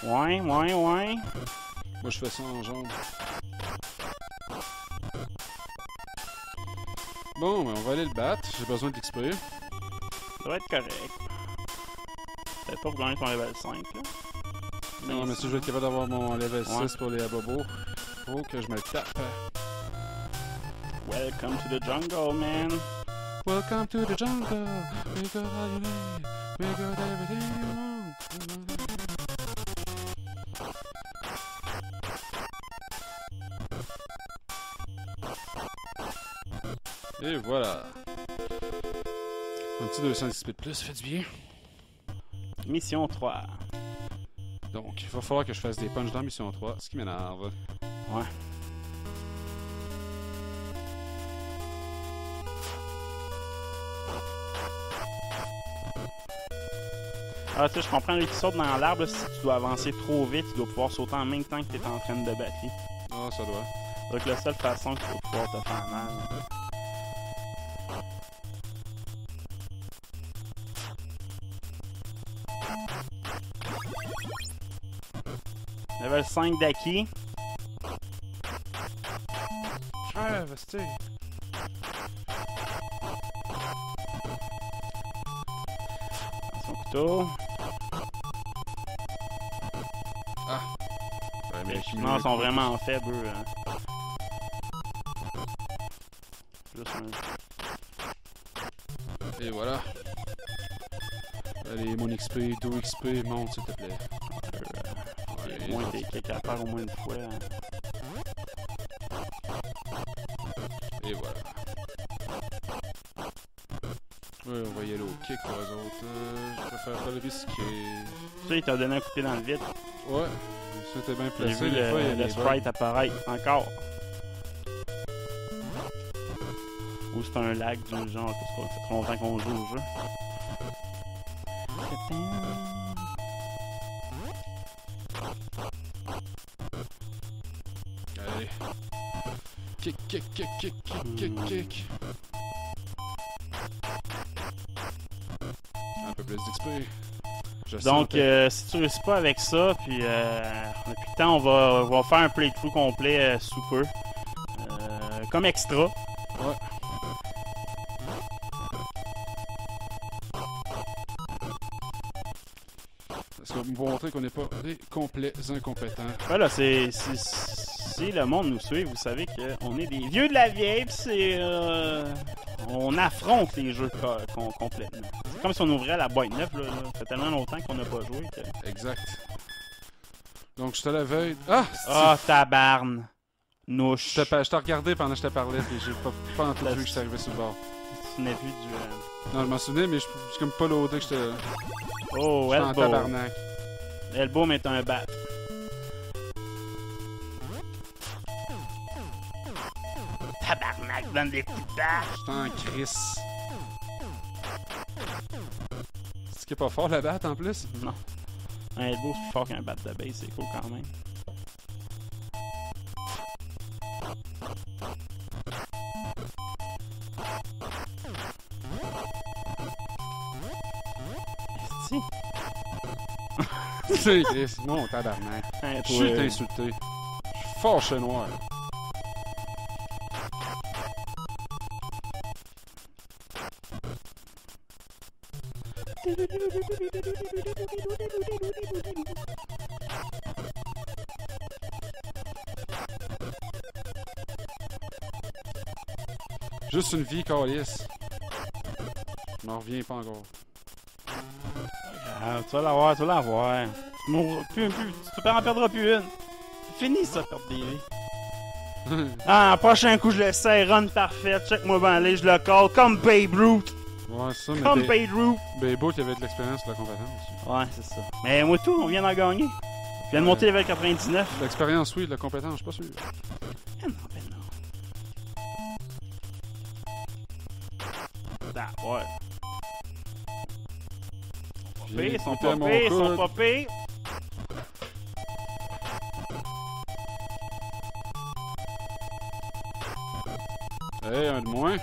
Ouais. Moi, je fais ça en jaune. Bon, ben, on va aller le battre. J'ai besoin d'XP. Ça va être correct. Peut-être pas pour gagner ton level 5, là. Non, mais si je veux être capable d'avoir mon level 6 Ouais. pour les abobos, faut que je me le tape. Welcome to the jungle, man. Welcome to the jungle. We got all you need. We got everything you want. Et voilà. Un petit 200 XP de plus, ça fait du bien. Mission 3. Donc, il va falloir que je fasse des punches dans Mission 3, ce qui m'énerve. Ouais. Ah, tu sais, je comprends lui qui saute dans l'arbre, si tu dois avancer trop vite, tu dois pouvoir sauter en même temps que tu es en train de battre lui. Ah, ça doit. Donc la seule façon que tu vas pouvoir te faire mal. Level 5 d'Aki. Ah, vasté. Son couteau. Ah. Ouais, mais Non, ils sont vraiment faibles, eux. Hein. Juste un... Et voilà. Allez, mon XP, 2 XP, monte s'il te plaît. Au moins, t'es quelqu'un à faire au moins une fois. Hein. Et voilà. Ouais, on va y aller au kick pour eux autres. Je préfère faire le biscuit. Tu sais, il t'a donné un coup de pied dans le vide. Ouais, c'était bien J'ai placé. vu Des fois, il y a le des sprite apparaître encore. Ou c'est un lag du genre, parce que ça fait trop longtemps qu'on joue au jeu. Allez. Kick, kick, kick, kick, kick, kick, kick. Un peu plus d'XP. Donc, si tu réussis pas avec ça, puis depuis le temps, on va faire un playthrough complet sous peu. Comme extra. Ouais. Parce qu'on va montrer qu'on n'est pas des complets incompétents. Voilà, si le monde nous suit, vous savez qu'on est des vieux de la vieille, pis on affronte les jeux complètement. C'est comme si on ouvrait la boîte neuve, là. Ça fait tellement longtemps qu'on n'a pas joué que... Exact. Donc, je te l'avais... Ah! Ah, tabarne! Nouche! Je t'ai regardé pendant que je te parlais, et j'ai pas en tout vu que je suis arrivé sur le bord. Tu n'as vu du... Non, je m'en souvenais, mais je suis comme pas loadé que j'étais Oh, en Elbow! tabarnak. Elbow met un bat. Tabarnak, donne des coups de bat! J'étais en crisse. C'est qui est pas fort la batte en plus? Non. Un elbow, c'est plus fort qu'un bat de base, c'est cool quand même. Esti. C'est Chris. Non, tabarnak. Hein, Je suis insulté. Je suis fâché noir. Juste une vie, calice. Je m'en reviens pas encore. Ah, tu vas l'avoir, tu vas l'avoir. Tu mourras plus, tu en perdras plus une. C'est fini ça, perdre des vies. Ah, prochain coup, je le serre, run parfait. Check-moi ben aller, je le call comme Babe Ruth. Ouais, c'est ça, mais Comme Babe Ruth. Bébo qui avait de l'expérience de la compétence. Ouais, c'est ça. Mais moi tout, on vient d'en gagner. Je viens de monter level 99. L'expérience, oui, de la compétence, je suis pas sûr. Ben non, ben non. Ah, ouais. pires, ils sont Viens pas goûter pires, ils mon sont coude. pas pires. Hey, un de moins.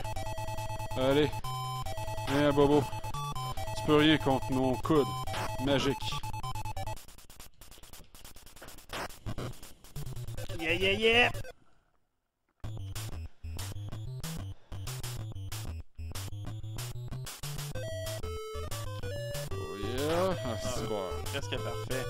Allez. Viens, Bobo. Tu peux rien contre mon coude. Magique. Yeah, yeah, yeah! Oh yeah. Ah, c'est bon. Presque parfait.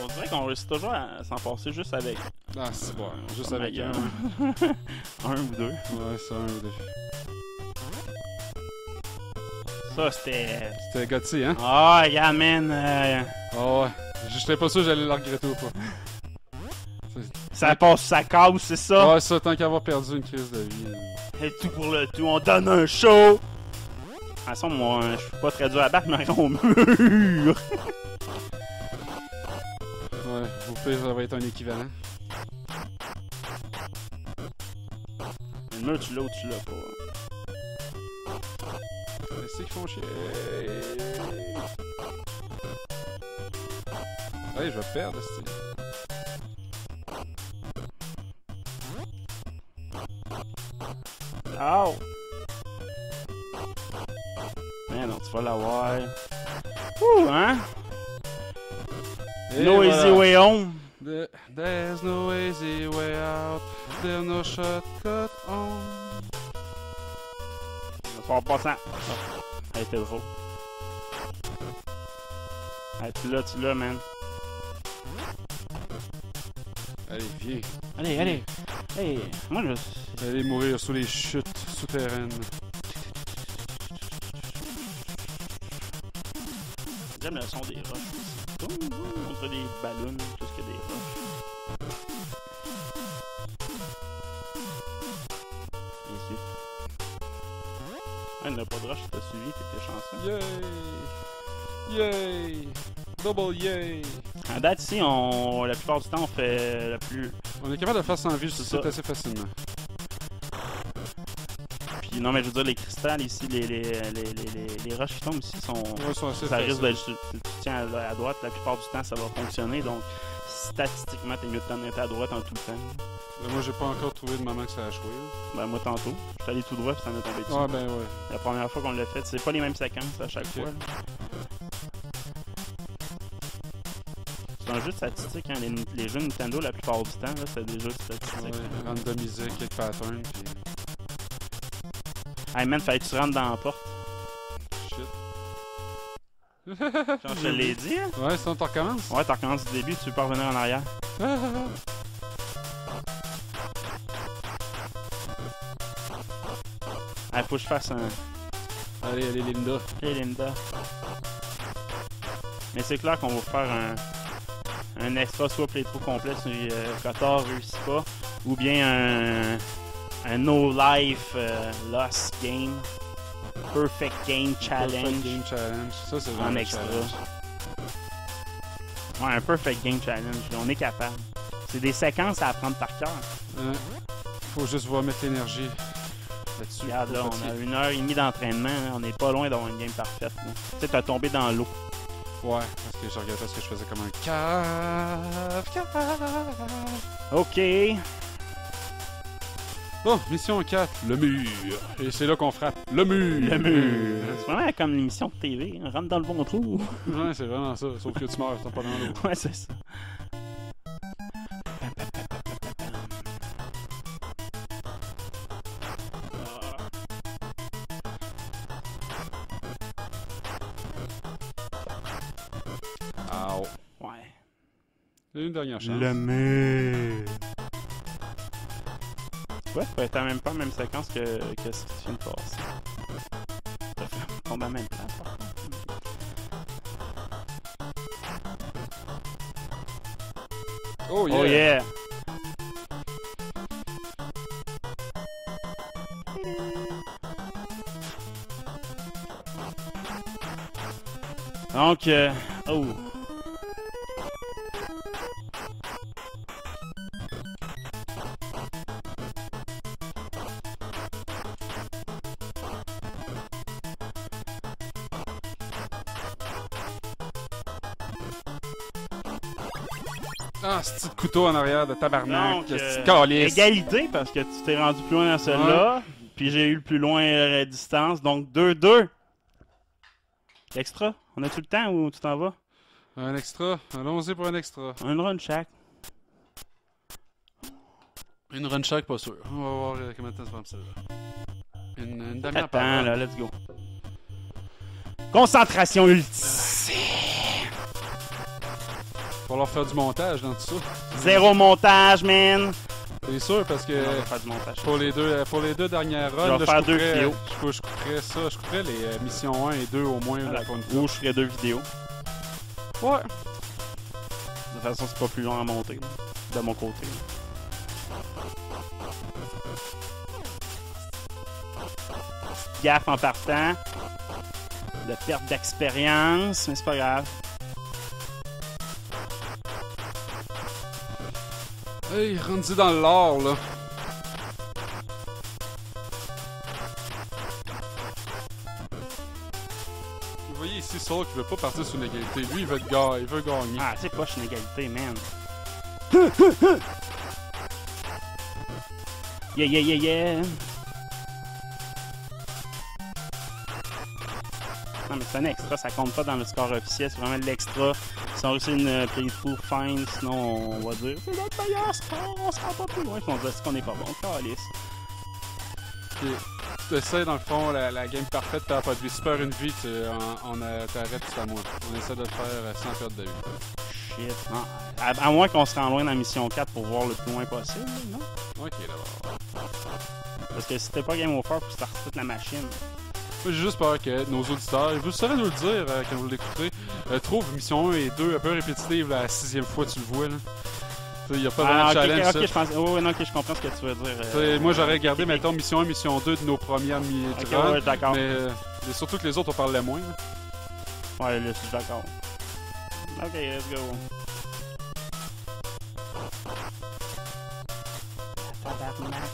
On dirait qu'on réussit toujours à s'en passer juste avec. Ah, c'est bon. Juste Comme avec la un. gueule. Un ou deux. Ouais, c'est un ou deux. Ça, c'était. C'était gâté, hein? Ah, yeah, man. Ah ouais. J'étais pas sûr que j'allais le regretter ou pas. Ça passe, ça casse, c'est ça. Ouais, ça, tant qu'avoir perdu une crise de vie. Et tout pour le tout, on donne un show. De toute façon, moi, je suis pas très dur à battre, mais au mur. Ouais, au pire, ça va être un équivalent. Le mur, tu l'as ou tu l'as pas. C'est qu'ils font chier. Hey, je vais perdre, c'est. Oh! Mais non, tu vas l'avoir. Ouh, hein? Et No voilà. easy way home. There's no easy way out. There's no shortcut home. Ça va passer. Elle était drôle. Hey, tu l'as, man. Allez, viens. Allez, allez. Hey, moi, je. Allez mourir sous les chutes souterraines. J'aime le son des roches. Boum, boum, on fait des ballons, tout ce qu'il y a des roches. Les yeux. Ah, il n'y en a pas de roche, t'as suivi, t'étais chanceux. Yay! Yay! Double yay! À date, ici, la plupart du temps, on fait la plus. On est capable de faire sans vie, C'est c'est ça. assez facilement. Puis non, mais je veux dire, les cristals ici, les roches qui tombent ici sont. Ouais, ils sont assez Ça risque faciles. d'être. Tu tiens à droite, la plupart du temps, ça va fonctionner. Donc, statistiquement, t'es mieux de t'en être à droite en tout le temps. Moi, j'ai pas encore trouvé de moment que ça a échoué. Ben, moi, tantôt, je suis allé tout droit, puis ça m'est tombé dessus. Ah, ben ouais. La première fois qu'on l'a fait, c'est pas les mêmes séquences à chaque Ok. fois. là. C'est un jeu de statistiques, hein. Les jeux Nintendo, la plupart du temps, là, c'est des jeux de statistiques. Ouais, randomiser quelques patterns, puis Hey man, fallait que tu rentres dans la porte. shit. Genre, je te l'ai dit, hein? Ouais, sinon t'en recommences. Ouais, t'as recommencé du début, tu peux pas revenir en arrière. Hey, faut que je fasse un. Allez, allez, Linda. Hey Linda. Mais c'est clair qu'on va faire un extra soit playthrough complet si Cotard réussit pas, ou bien un No Life Lost Game, Perfect Game Challenge. Perfect Game Challenge. Ça, c'est En vraiment extra. challenge. Ouais, un Perfect Game Challenge, on est capable. C'est des séquences à apprendre par cœur. Faut juste voir mettre l'énergie là-dessus. Regarde là, Faut on a fatiguer. 1h30 d'entraînement, hein, on n'est pas loin d'avoir une game parfaite. là. Tu sais, t'as tombé dans l'eau. Ouais, parce que je regardais ce que je faisais comme un cave. Ok. Bon, mission 4, le mur. Et c'est là qu'on frappe. Le mur. Le mur. C'est vraiment comme l'émission de TV, hein, rentre dans le bon trou. Ouais, c'est vraiment ça. Sauf que tu meurs, t'es pas dans l'eau. Ouais, c'est ça. Ow. Ouais. Une dernière chance. mur. Ouais, tu être en même pas la même séquence que ce que tu viens de passer. T'as fait tomber à la même place, par contre. Oh yeah. Oh yeah! Donc, oh! Ah, ce petit couteau en arrière de tabarnak. Donc, Ce petit calice. égalité, parce que tu t'es rendu plus loin dans celle-là. Puis j'ai eu le plus loin à distance. Donc 2-2. Extra. On a-tu le temps ou tu t'en vas? Un extra. Allons-y pour un extra. Un run chaque. Une run chaque, pas sûr. On va voir combien de temps ça va me servir. Une demi-heure par Attends, run. là, let's go. Concentration ultime. Faut leur faire du montage dans tout ça. Zéro montage, man. C'est sûr, parce que On va faire du montage. pour les deux dernières runs, Je vais là, faire deux couperais- vidéos. Je couperais ça. Je couperais les missions 1 et 2 au moins. À là, la pour une Ou je ferai 2 vidéos. fois. Ouais. De toute façon, c'est pas plus long à monter. De mon côté. Gaffe en partant. De perte d'expérience, mais c'est pas grave. Hey, rendu dans le lore, là. Vous voyez ici Saul qui veut pas partir sur une égalité. Lui, il veut gagner. Ah, c'est pas, je suis une égalité, man. Yeah, yeah, yeah, yeah. Non, mais c'est un extra, ça compte pas dans le score officiel, c'est vraiment de l'extra. Si on réussit une playthrough fine, sinon on va dire c'est notre meilleur score, on sera pas plus loin, puis on va dire qu'on est pas bon, calice. Ok. Tu essaies dans le fond la game parfaite, t'as pas de vie. Si tu perds une vie, t'arrêtes tout à moi. On essaie de le faire sans perdre de vie. Shit, non. À moins qu'on se rende loin dans la mission 4 pour voir le plus loin possible, non? Ok, d'abord. Parce que si t'es pas game over, faut que tu startes toute la machine. Moi, j'ai juste peur que nos auditeurs, vous saurez nous le dire quand vous l'écoutez, trouvent mission 1 et 2 un peu répétitives la 6e fois tu le vois. Là. Il n'y a pas vraiment de challenge. Ok, je pense. Oh, non, ok, je comprends ce que tu veux dire. Moi, j'aurais gardé, mettons, mission 1, mission 2 de nos premières Ok, runs, ouais, d'accord. mais surtout que les autres, on parlait moins. Là. Ouais, là, je suis d'accord. Ok, let's go. Tabarnak.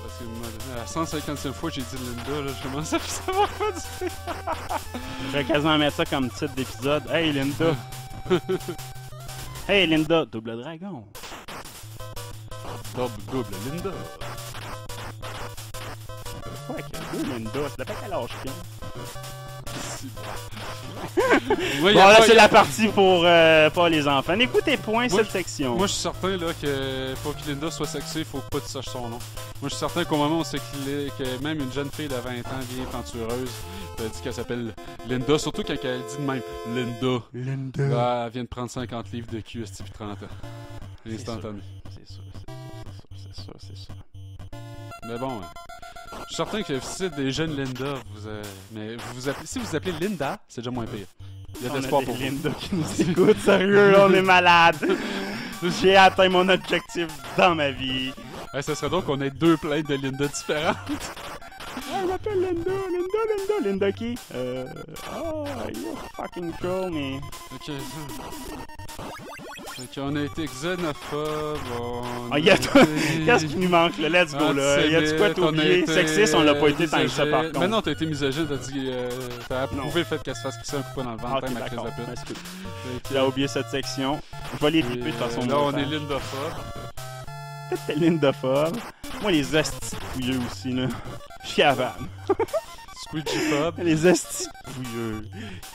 Parce que la 150e fois, j'ai dit Linda, là, je commence à savoir quoi dire. Je vais quasiment mettre ça comme titre d'épisode. Hey Linda! Hey Linda! Double dragon! Double Linda. Quoi que deux Linda? C'est pas qu'elle lâche rien. Moi, Bon, là, c'est la partie pour pas les enfants. N'écoutez point Moi, cette section. Moi, je suis certain là, que pour que Linda soit sexy, il faut pas que tu saches son nom. Moi, je suis certain qu'au moment où c'est que même une jeune fille de 20 ans bien aventureuse dit qu'elle s'appelle Linda, surtout quand elle dit de même Linda. Linda. Là, elle vient de prendre 50 livres de cul depuis 30 ans. Instantané. C'est sûr. Mais bon, je suis certain que si c'est des jeunes Linda, mais si vous vous appelez Linda, c'est déjà moins pire. Il y a de l'espoir pour vous. Linda qui nous écoute, sérieux, là, on est malade. J'ai atteint mon objectif dans ma vie. Ouais, ça serait donc qu'on ait deux plaintes de Linda différentes. Ah, je m'appelle Linda. Linda qui? Oh, you're fucking troll, mais... Ok. Ok, on a été xénophobe. Qu'est-ce qui nous manque, là? Let's go, là. Y a-tu quoi t'oublier? Sexiste, on l'a pas été tant que ça, par contre. Mais non, t'as été misogyne, t'as dit... t'as approuvé le fait qu'elle se fasse crisser un coup dans le ventre, Ok, ma crise d'accord. de pute. Excuse. J'ai oublié cette section. Je vais les triper de toute façon. Là, on est lindophobe. Peut-être t'es lindophobe. Moi, les hosties pouilleux aussi, là. Je suis capable. Squidgyphobe. Les hosties pouilleux.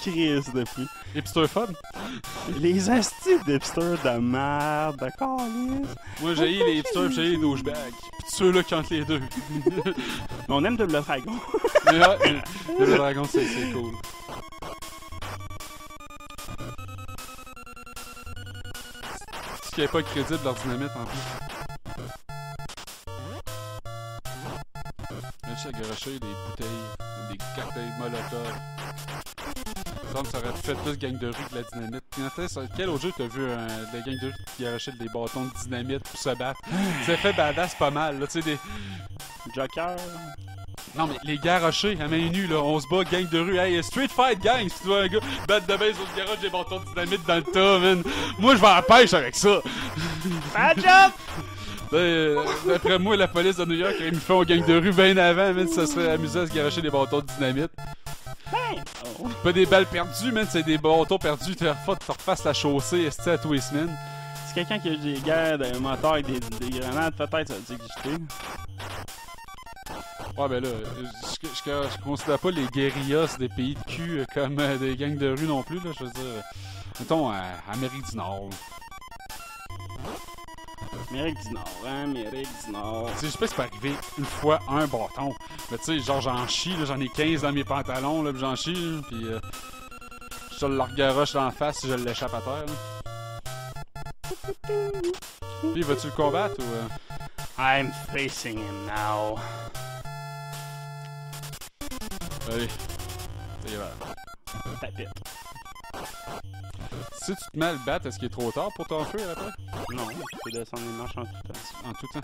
Chris de fou. Hipsterphobe. Les hosties d'hipsters de merde, de calice. Moi, j'ai les hipsters pis j'ai les douchebags. Pis ceux-là qui entre les deux. On aime Double Dragon. Mais ouais, le dragon, c'est cool. Ce qui n'est pas crédible leur dynamite en plus. Même si à garocher des bouteilles, des cocktails molotov. Il me semble que ça aurait fait plus gang de rue que la dynamite. Quel autre jeu t'as vu des gangs de rue qui garochaient des bâtons de dynamite pour se battre? Ça fait badass pas mal, là, tu sais, des... Joker. Non, mais les garochés à main nue, là, on se bat, gang de rue. Hey, Street Fight Gang, si tu vois un gars battre de base au garage des bâtons de dynamite dans le tas, man. Moi, je vais à la pêche avec ça. Bad job! D'après moi, la police de New York aurait mis fin aux gangs de rue bien avant, même si ça serait amusant à se garocher des bâtons de dynamite. Oh. Pas des balles perdues, man, c'est des bâtons perdus. Tu refasses la chaussée, est à tous les semaines. C'est quelqu'un qui a des guerres de moteur avec des grenades, peut-être, ça veut dire que j'étais. Ouais, ben là, je considère pas les guérillas des pays de cul comme des gangs de rue non plus, là. Je veux dire, mettons, Amérique du Nord. Amérique du Nord, hein, Amérique du Nord. Tu sais, je sais pas si c'est pas arrivé une fois un bâton. Mais tu sais, genre, j'en chie, là, j'en ai 15 dans mes pantalons, là, pis j'en chie, là, pis je le regaroche dans la face si je l'échappe à terre, là. Pis vas-tu le combattre ou. I'm facing him now. Allez. C'est grave. Tapette. Si tu te mets à le battre, est-ce qu'il est trop tard pour t'enfuir après? Non, tu peux descendre les marches en tout temps. En tout temps.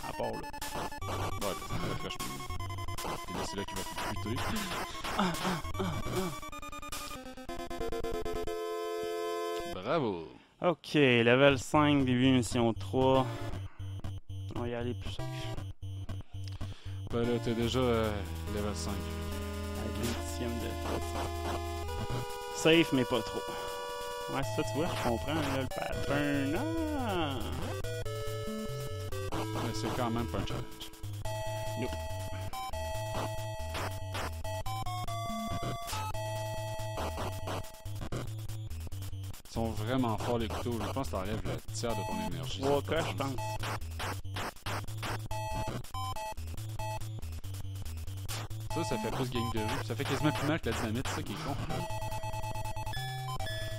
À part là. Ouais, ça me rafraîche. Et là, c'est là qu'il va te buter. Bravo! Ok, level 5, début mission 3. On va y aller plus safe. Ben là, t'es déjà level 5. Avec l'ultime de 300. Safe, mais pas trop. Ouais, c'est ça, tu vois, je comprends là, le pattern. Ah! Mais c'est quand même pas un challenge. Nope. Ils sont vraiment forts les couteaux. Je pense que t'enlèves le tiers de ton énergie. 3K, je pense. Ça fait plus gang de rue. Ça fait quasiment plus mal que la dynamite, c'est ça qui est con.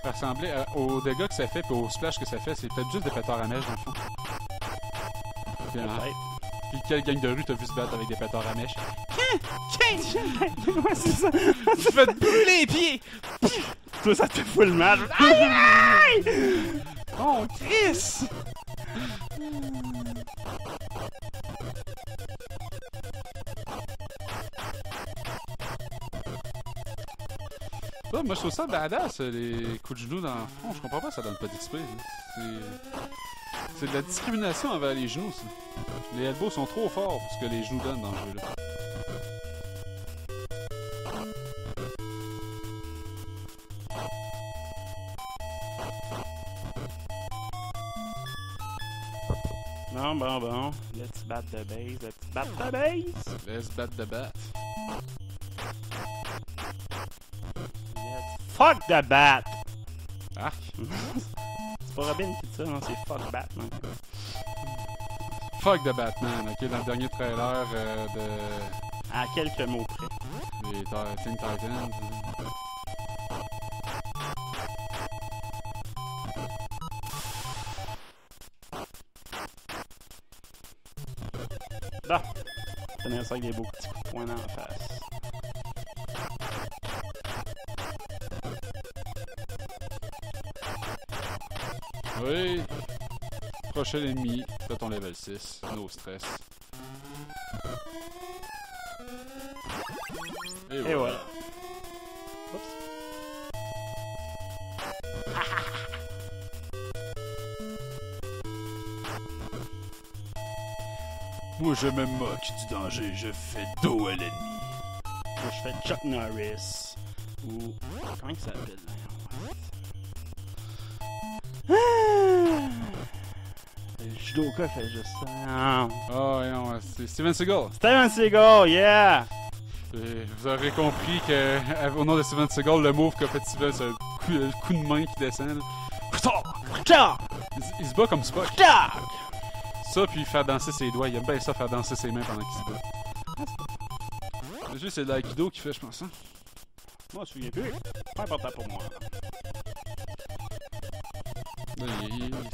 Ça ressemblait aux dégâts que ça fait et au splash que ça fait. C'est peut-être juste des pétards à mèche dans le fond. Puis quelle gang de rue t'as vu se battre avec des pétards à mèche? Ouais, c'est ça. Tu fais te brûler les pieds! Toi, ça te fait full mal. Aïe, aïe! Oh, Chris! Ouais, moi, je trouve ça badass, les coups de genoux dans le front. Je comprends pas, ça donne pas d'XP. C'est de la discrimination envers les genoux, ça. Les elbows sont trop forts pour ce que les genoux donnent dans le jeu, là. Bon. Let's bat the base. Let's bat the base. Let's bat the bat. Let's fuck the bat. Arc. C'est pas Robin qui dit ça, non, c'est fuck Batman. Fuck the Batman, ok, dans le dernier trailer de... À quelques mots près. des Teen Titans. Bon. Tenir ça avec des beaux petits coups de poing dans la face. Oui. Prochain ennemi, fais ton level 6, no stress. Et voilà. Oups. Moi je me moque du danger, je fais dos à l'ennemi. Moi je fais Chuck Norris. Ou... Comment il s'appelle? Le judoka fait juste ça. Ah non, c'est Steven Seagal. Steven Seagal, yeah! Et vous aurez compris que au nom de Steven Seagal, le move qu'a fait Steven, c'est le coup de main qui descend. Il se bat comme Spock. Ça, puis faire danser ses doigts. Il aime bien ça, faire danser ses mains pendant qu'il se bat. Le jeu, c'est de l'aïkido qui fait, je pense. Hein? Moi, je me souviens plus. Pas important pour moi.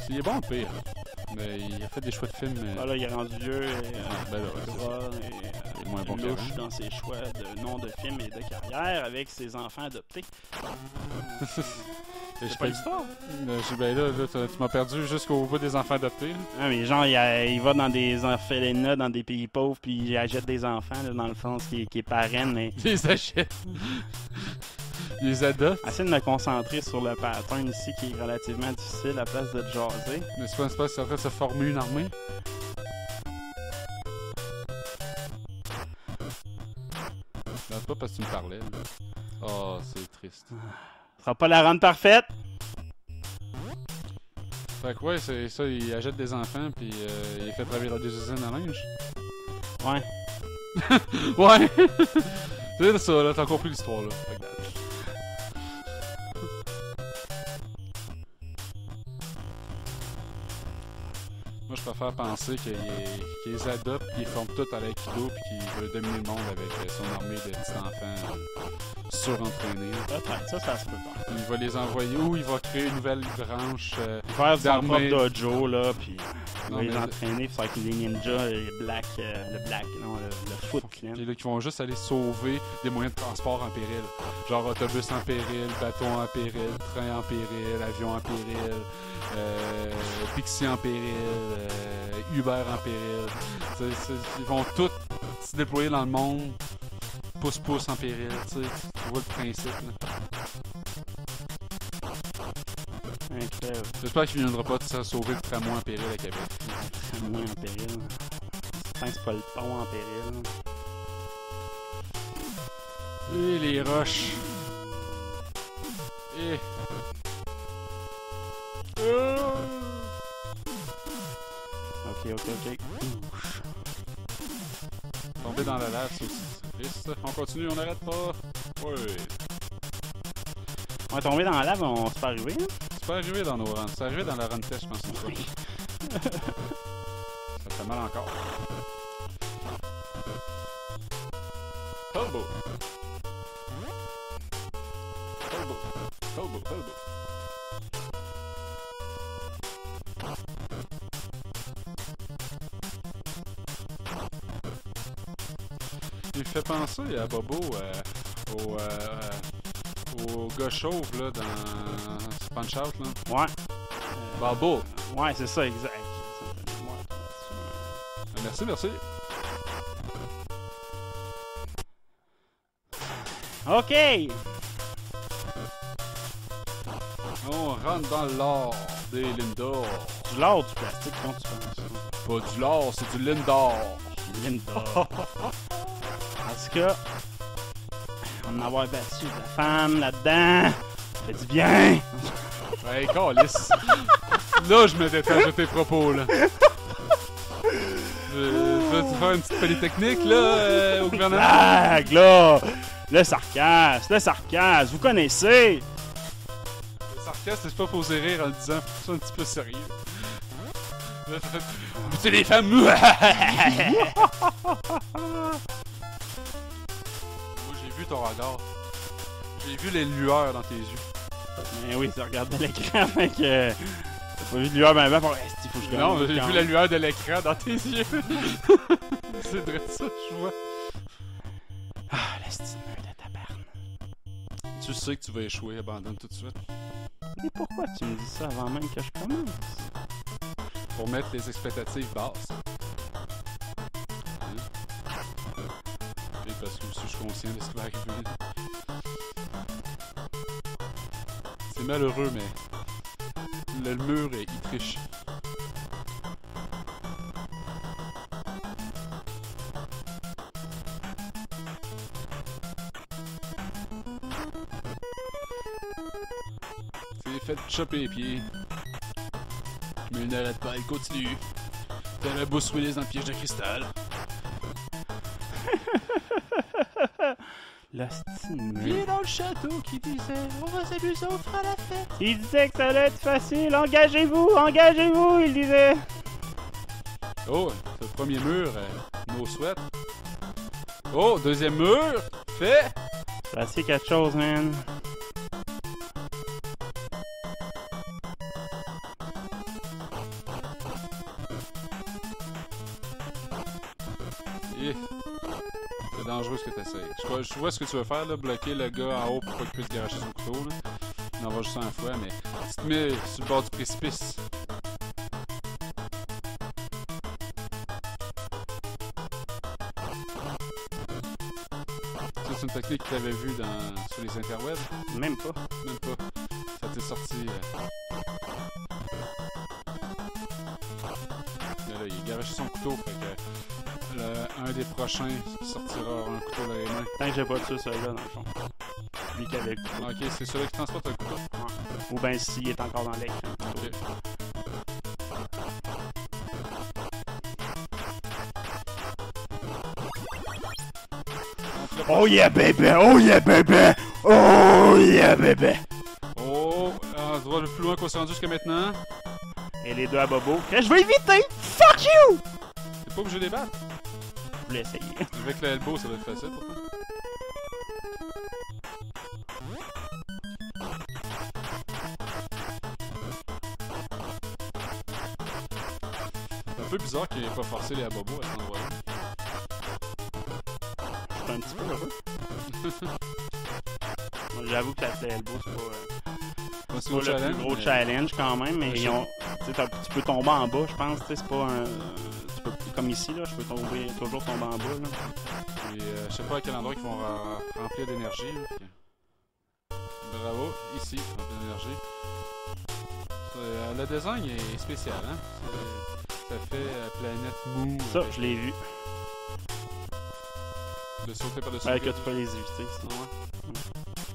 Il est bon, le pire. Mais il a fait des choix de films. Ah là, il est rendu vieux et ben là, il est moins bon louche dans ses choix de nom de film et de carrière avec ses enfants adoptés. C'est pas l'histoire. Ben là, tu m'as perdu jusqu'au bout des enfants adoptés. Ah, mais genre, il va dans des orphelinats, dans des pays pauvres, puis il achète des enfants, là, dans le fond, qui est parraine, mais... Il les achète. Les adoptent. Essaye de me concentrer sur le pattern ici qui est relativement difficile à la place de te jaser. Mais c'est pas c'est en train de se former une armée. Non, c'est pas parce que tu me parlais. Là. Oh, c'est triste. Ce sera pas la run parfaite. Fait que ouais, c'est ça, il achète des enfants puis il fait travailler dans des usines à linge. Ouais. Ouais! C'est ça, là, t'as compris l'histoire, là. Fait que, moi, je préfère penser qu'ils les adoptent, qu'ils forment tout à l'aïkido, puis qu'ils veulent dominer le monde avec son armée de petits enfants surentraînés. Peut-être, ça se peut pas. Il va les envoyer, ou il va créer une nouvelle branche Faire son propre d'armée. dojo, là, puis il Non, va les mais- entraîner, puis avec les ninjas, le black, non, le foot clan. Puis là, qui vont juste aller sauver des moyens de transport en péril. Genre autobus en péril, bateau en péril, train en péril, avion en péril, Pixie en péril, Uber en péril. Ils vont tous se déployer dans le monde, pouce-pouce en péril, tu sais. Tu vois le principe, là. Incroyable. J'espère qu'il ne viendra pas de se sauver du tramway en péril à Québec. Moins en péril. Tant que c'est pas le pont en péril. Et les roches. Et... Ok. Tomber dans la lave, c'est aussi triste. On continue, on n'arrête pas. Ouais. On est tombé dans la lave, on s'est pas arrivé. Hein? C'est pas arrivé dans nos runs. C'est arrivé dans la run test, je pense. Une fois. Ça fait mal encore. Hobo. Il fait penser à Bobo au gars chauve là dans Punch Out là. Ouais. Bobo. Ouais, c'est ça, exact. Merci. Ok! On rentre dans l'or des Lindor. Du lard du plastique, comment tu penses? Pas du lore, c'est du Lindor. Linda. En tout cas, on en avoir battu de la femme là-dedans. Ça fait du bien. Ouais, câlisse. Là, je me détache de tes propos, là. Veux-tu faire une petite polytechnique, là, au gouvernement? Blague, là. Le sarcasme, vous connaissez. Le sarcasme, c'est pas poser rire en le disant, faut que tu sois un petit peu sérieux. Là, ça fait... C'est les femmes! Moi, j'ai vu ton regard. J'ai vu les lueurs dans tes yeux. Mais oui, tu regardais l'écran, fait que... T'as pas vu de lueur, ben pour il faut que je Non, gagne. j'ai vu la lueur de l'écran dans tes yeux. C'est vrai ça, je vois. Ah, la petite meule de tabarne. Tu sais que tu vas échouer, abandonne tout de suite. Mais pourquoi tu me dis ça avant même que je commence? Pour mettre les expectatives basses. Et parce que aussi je suis conscient de ce qui va arriver. C'est malheureux, mais le mur, il triche. C'est fait choper les pieds. Mais il n'arrête pas, il continue. T'as la Bruce Willis dans le piège de cristal. La petite meule. Qui est dans le château qui disait on va s'amuser, on fera la fête. Il disait que ça allait être facile. Engagez-vous, il disait. Oh, c'est le premier mur, no sweat. Oh, deuxième mur, fait. Ça c'est quelque chose, man. Et... C'est dangereux ce que t'essayes. Je vois ce que tu veux faire, là, bloquer le gars en haut pour pas qu'il puisse garocher son couteau. Là. Il en va juste 100 fois, mais tu te mets sur le bord du précipice. c'est une technique que tu avais vue sur les interwebs? Même pas. Même pas. Ça t'est sorti... Là, il a garoché son couteau, fait que... un des prochains qui sortira aura un couteau dans les mains. Tant que j'ai pas tué celui-là, dans le fond. Lui qui avait le couteau. Ok, c'est celui qui transporte le couteau. Ouais. Ou bien s'il est encore dans l'écran. Ok. Oh yeah baby! Oh yeah baby! Oh yeah baby! Oh, on se voit le plus loin qu'on s'est rendu jusqu'à maintenant. Et les deux à Bobo. Que je vais éviter! Fuck you! T'es pas obligé de les battre. Je voulais essayer. Avec le elbow, ça va être facile pourtant. C'est un peu bizarre qu'il ait pas forcé les Abobo à cet endroit-là. Je suis un petit peu heureux. J'avoue que la elbow, c'est pas le plus gros challenge quand même, mais ils ont, tu peux tomber en bas, je pense. C'est pas un. Tu peux, comme ici, là, je peux toujours tomber en bas. Là. Et je sais pas à quel endroit ils vont remplir d'énergie. Bravo, ici, remplir d'énergie. Le design est spécial, hein? Ça fait planète mou. Ça, je l'ai vu. De sauter par-dessus. Que tu peux les éviter. Ouais.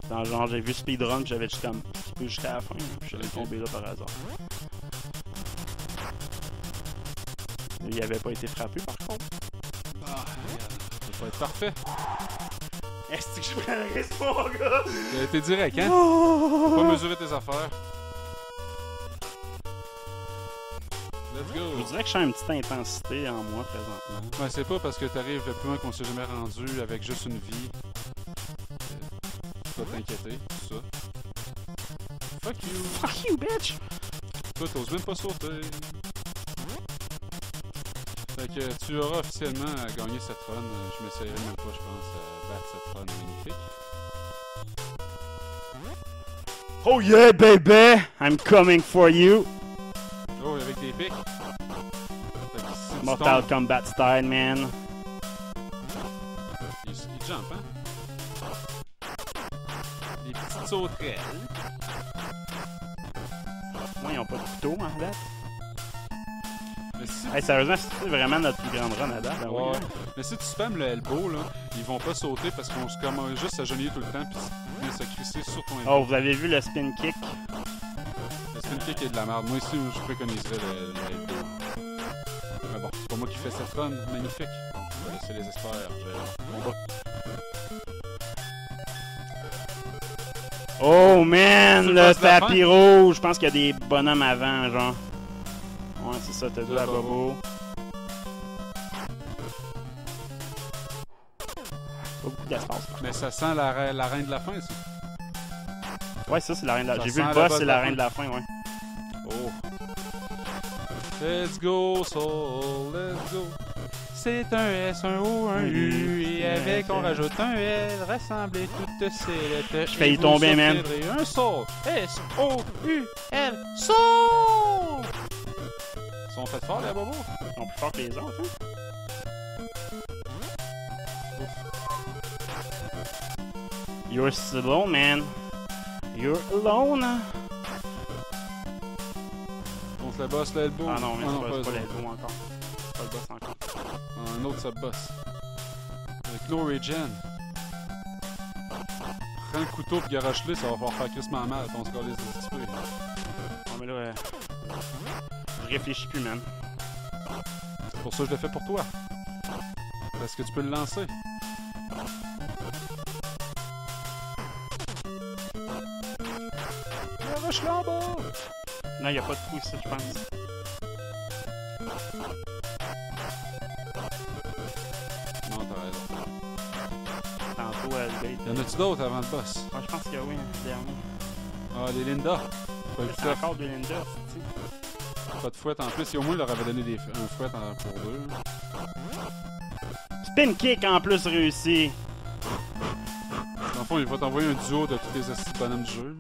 Dans genre, j'ai vu speedrun, j'avais juste comme un petit peu jusqu'à la fin, puis j'allais tomber là par hasard. Il avait pas été frappé par contre. Ah, ça va être parfait. Est-ce que je prends le risque, mon gars? T'es direct, hein? Faut pas mesurer tes affaires. Let's go! Je vous dirais que je sens une petite intensité en moi présentement. Ouais, c'est pas parce que t'arrives le plus loin qu'on s'est jamais rendu avec juste une vie. Tu dois t'inquiéter, c'est ça. Fuck you! Fuck you, bitch! Toi, t'oses même pas sauter. Fait que tu auras officiellement gagné cette run. Je m'essayerai même pas, je pense, à battre cette run magnifique. Oh yeah, baby! I'm coming for you! Oh, avec des pics. Mortal Kombat style, man. Il jump, hein? Des petites sauterelles. Moi, ils ont pas de couteau, en date. Mais si Hey, sérieusement, c'est vraiment notre plus grande run à date. Ben ouais. oui, Mais si tu spammes le elbow, là, ils vont pas sauter parce qu'on se commence juste à genouiller tout le temps puis ils se crisser sur ton elbow. Oh, vous avez vu le spin kick? Le spin kick est de la merde. Moi ici, je préconiserais le elbow. Mais bon, c'est pas moi qui fais cette run magnifique. On va laisser les experts. On va. Oh man, Tu le passes la tapis rouge! Je pense qu'il y a des bonhommes avant, genre. Ouais, c'est ça, t'as vu à Bobo. Pas beaucoup d'espace. Mais ça sent la reine de la fin, ça. Ouais, ça, c'est la reine de la fin. Ça J'ai vu sent le la boss, bosse c'est de la la reine fin. de la fin, ouais. Oh. Let's go, soul, let's go. C'est un S, un O, un U, et avec on rajoute un L, rassembler toutes ces lettres. Je failli tomber, man. Un soul, S-O-U-L, soul! Ils sont faits fort, les bobos? Ils sont plus forts que les autres, hein? You're slow, man. You're alone. Contre le boss, là, le beau. Ah non, mais c'est pas eux autres. l'elbow encore. C'est pas le boss encore. Un autre sub-boss. Avec Glory Gen. Prends le couteau pis garoche-le, ça va pouvoir faire crissement mal à ton score des petit peu. Non, mais là, je réfléchis plus, man. C'est pour ça que je le fais pour toi. Parce que tu peux le lancer. Garoche-le en bas! Non, y a pas de trou ici, je pense. Non, t'as raison. Tantôt, le bait. Y'en a-tu d'autres avant le boss? Ouais, je pense qu'il y a oui, un dernier. Ah, des Linda. Pas eu de C'est fouette. encore de Linda, tu sais. Pas de fouette en plus. Et au moins, il leur avait donné un fouette pour deux. Spin kick en plus réussi. Dans le fond, il va t'envoyer un duo de tous les assis de bonhommes du jeu.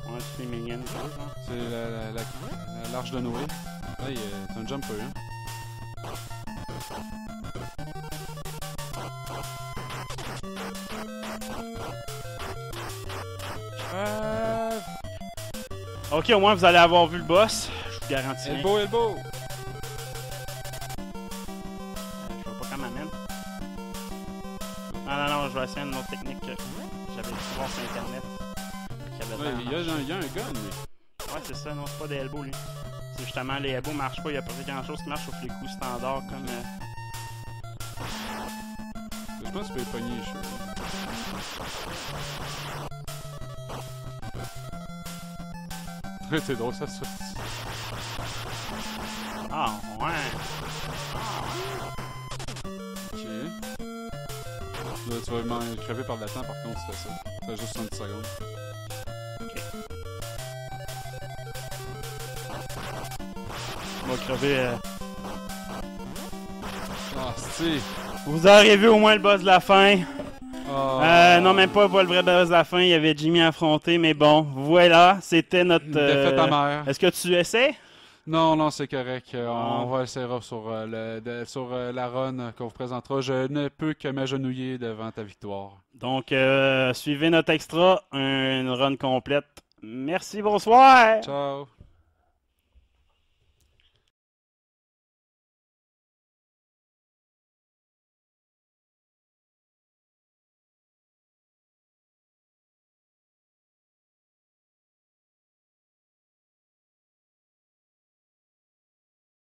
Ouais, c'est mignon, ça, genre. C'est l'arche de Noé. Hey, c'est un jumper, hein. Ok, au moins vous allez avoir vu le boss. Je vous garantis. Elbow, elbow! Je vois pas comment m'amène. Non, je vais essayer une autre technique que j'avais dû voir sur internet. Ouais, il y a un gun, lui. Ouais, c'est ça, non, c'est pas des elbows, lui. C'est justement les elbows marchent pas, il y a pas grand chose qui marche sauf les coups standards comme. Je pense que tu peux les pogner les cheveux. C'est drôle, ça. Ah, ouais. Ok. Là, tu vas crever par le temps par contre, si tu fais ça. Ça fait juste 30 secondes. Ok. On va crever. Ah, c'est. Vous aurez vu au moins le boss de la fin. Oh. Non, même pas le vrai boss de la fin. Il y avait Jimmy affronté, mais bon, voilà, c'était notre. Défaite amère. Est-ce que tu essaies? Non, c'est correct. Ah. On va essayer sur la run qu'on vous présentera. Je ne peux que m'agenouiller devant ta victoire. Donc, suivez notre extra, une run complète. Merci, bonsoir! Ciao!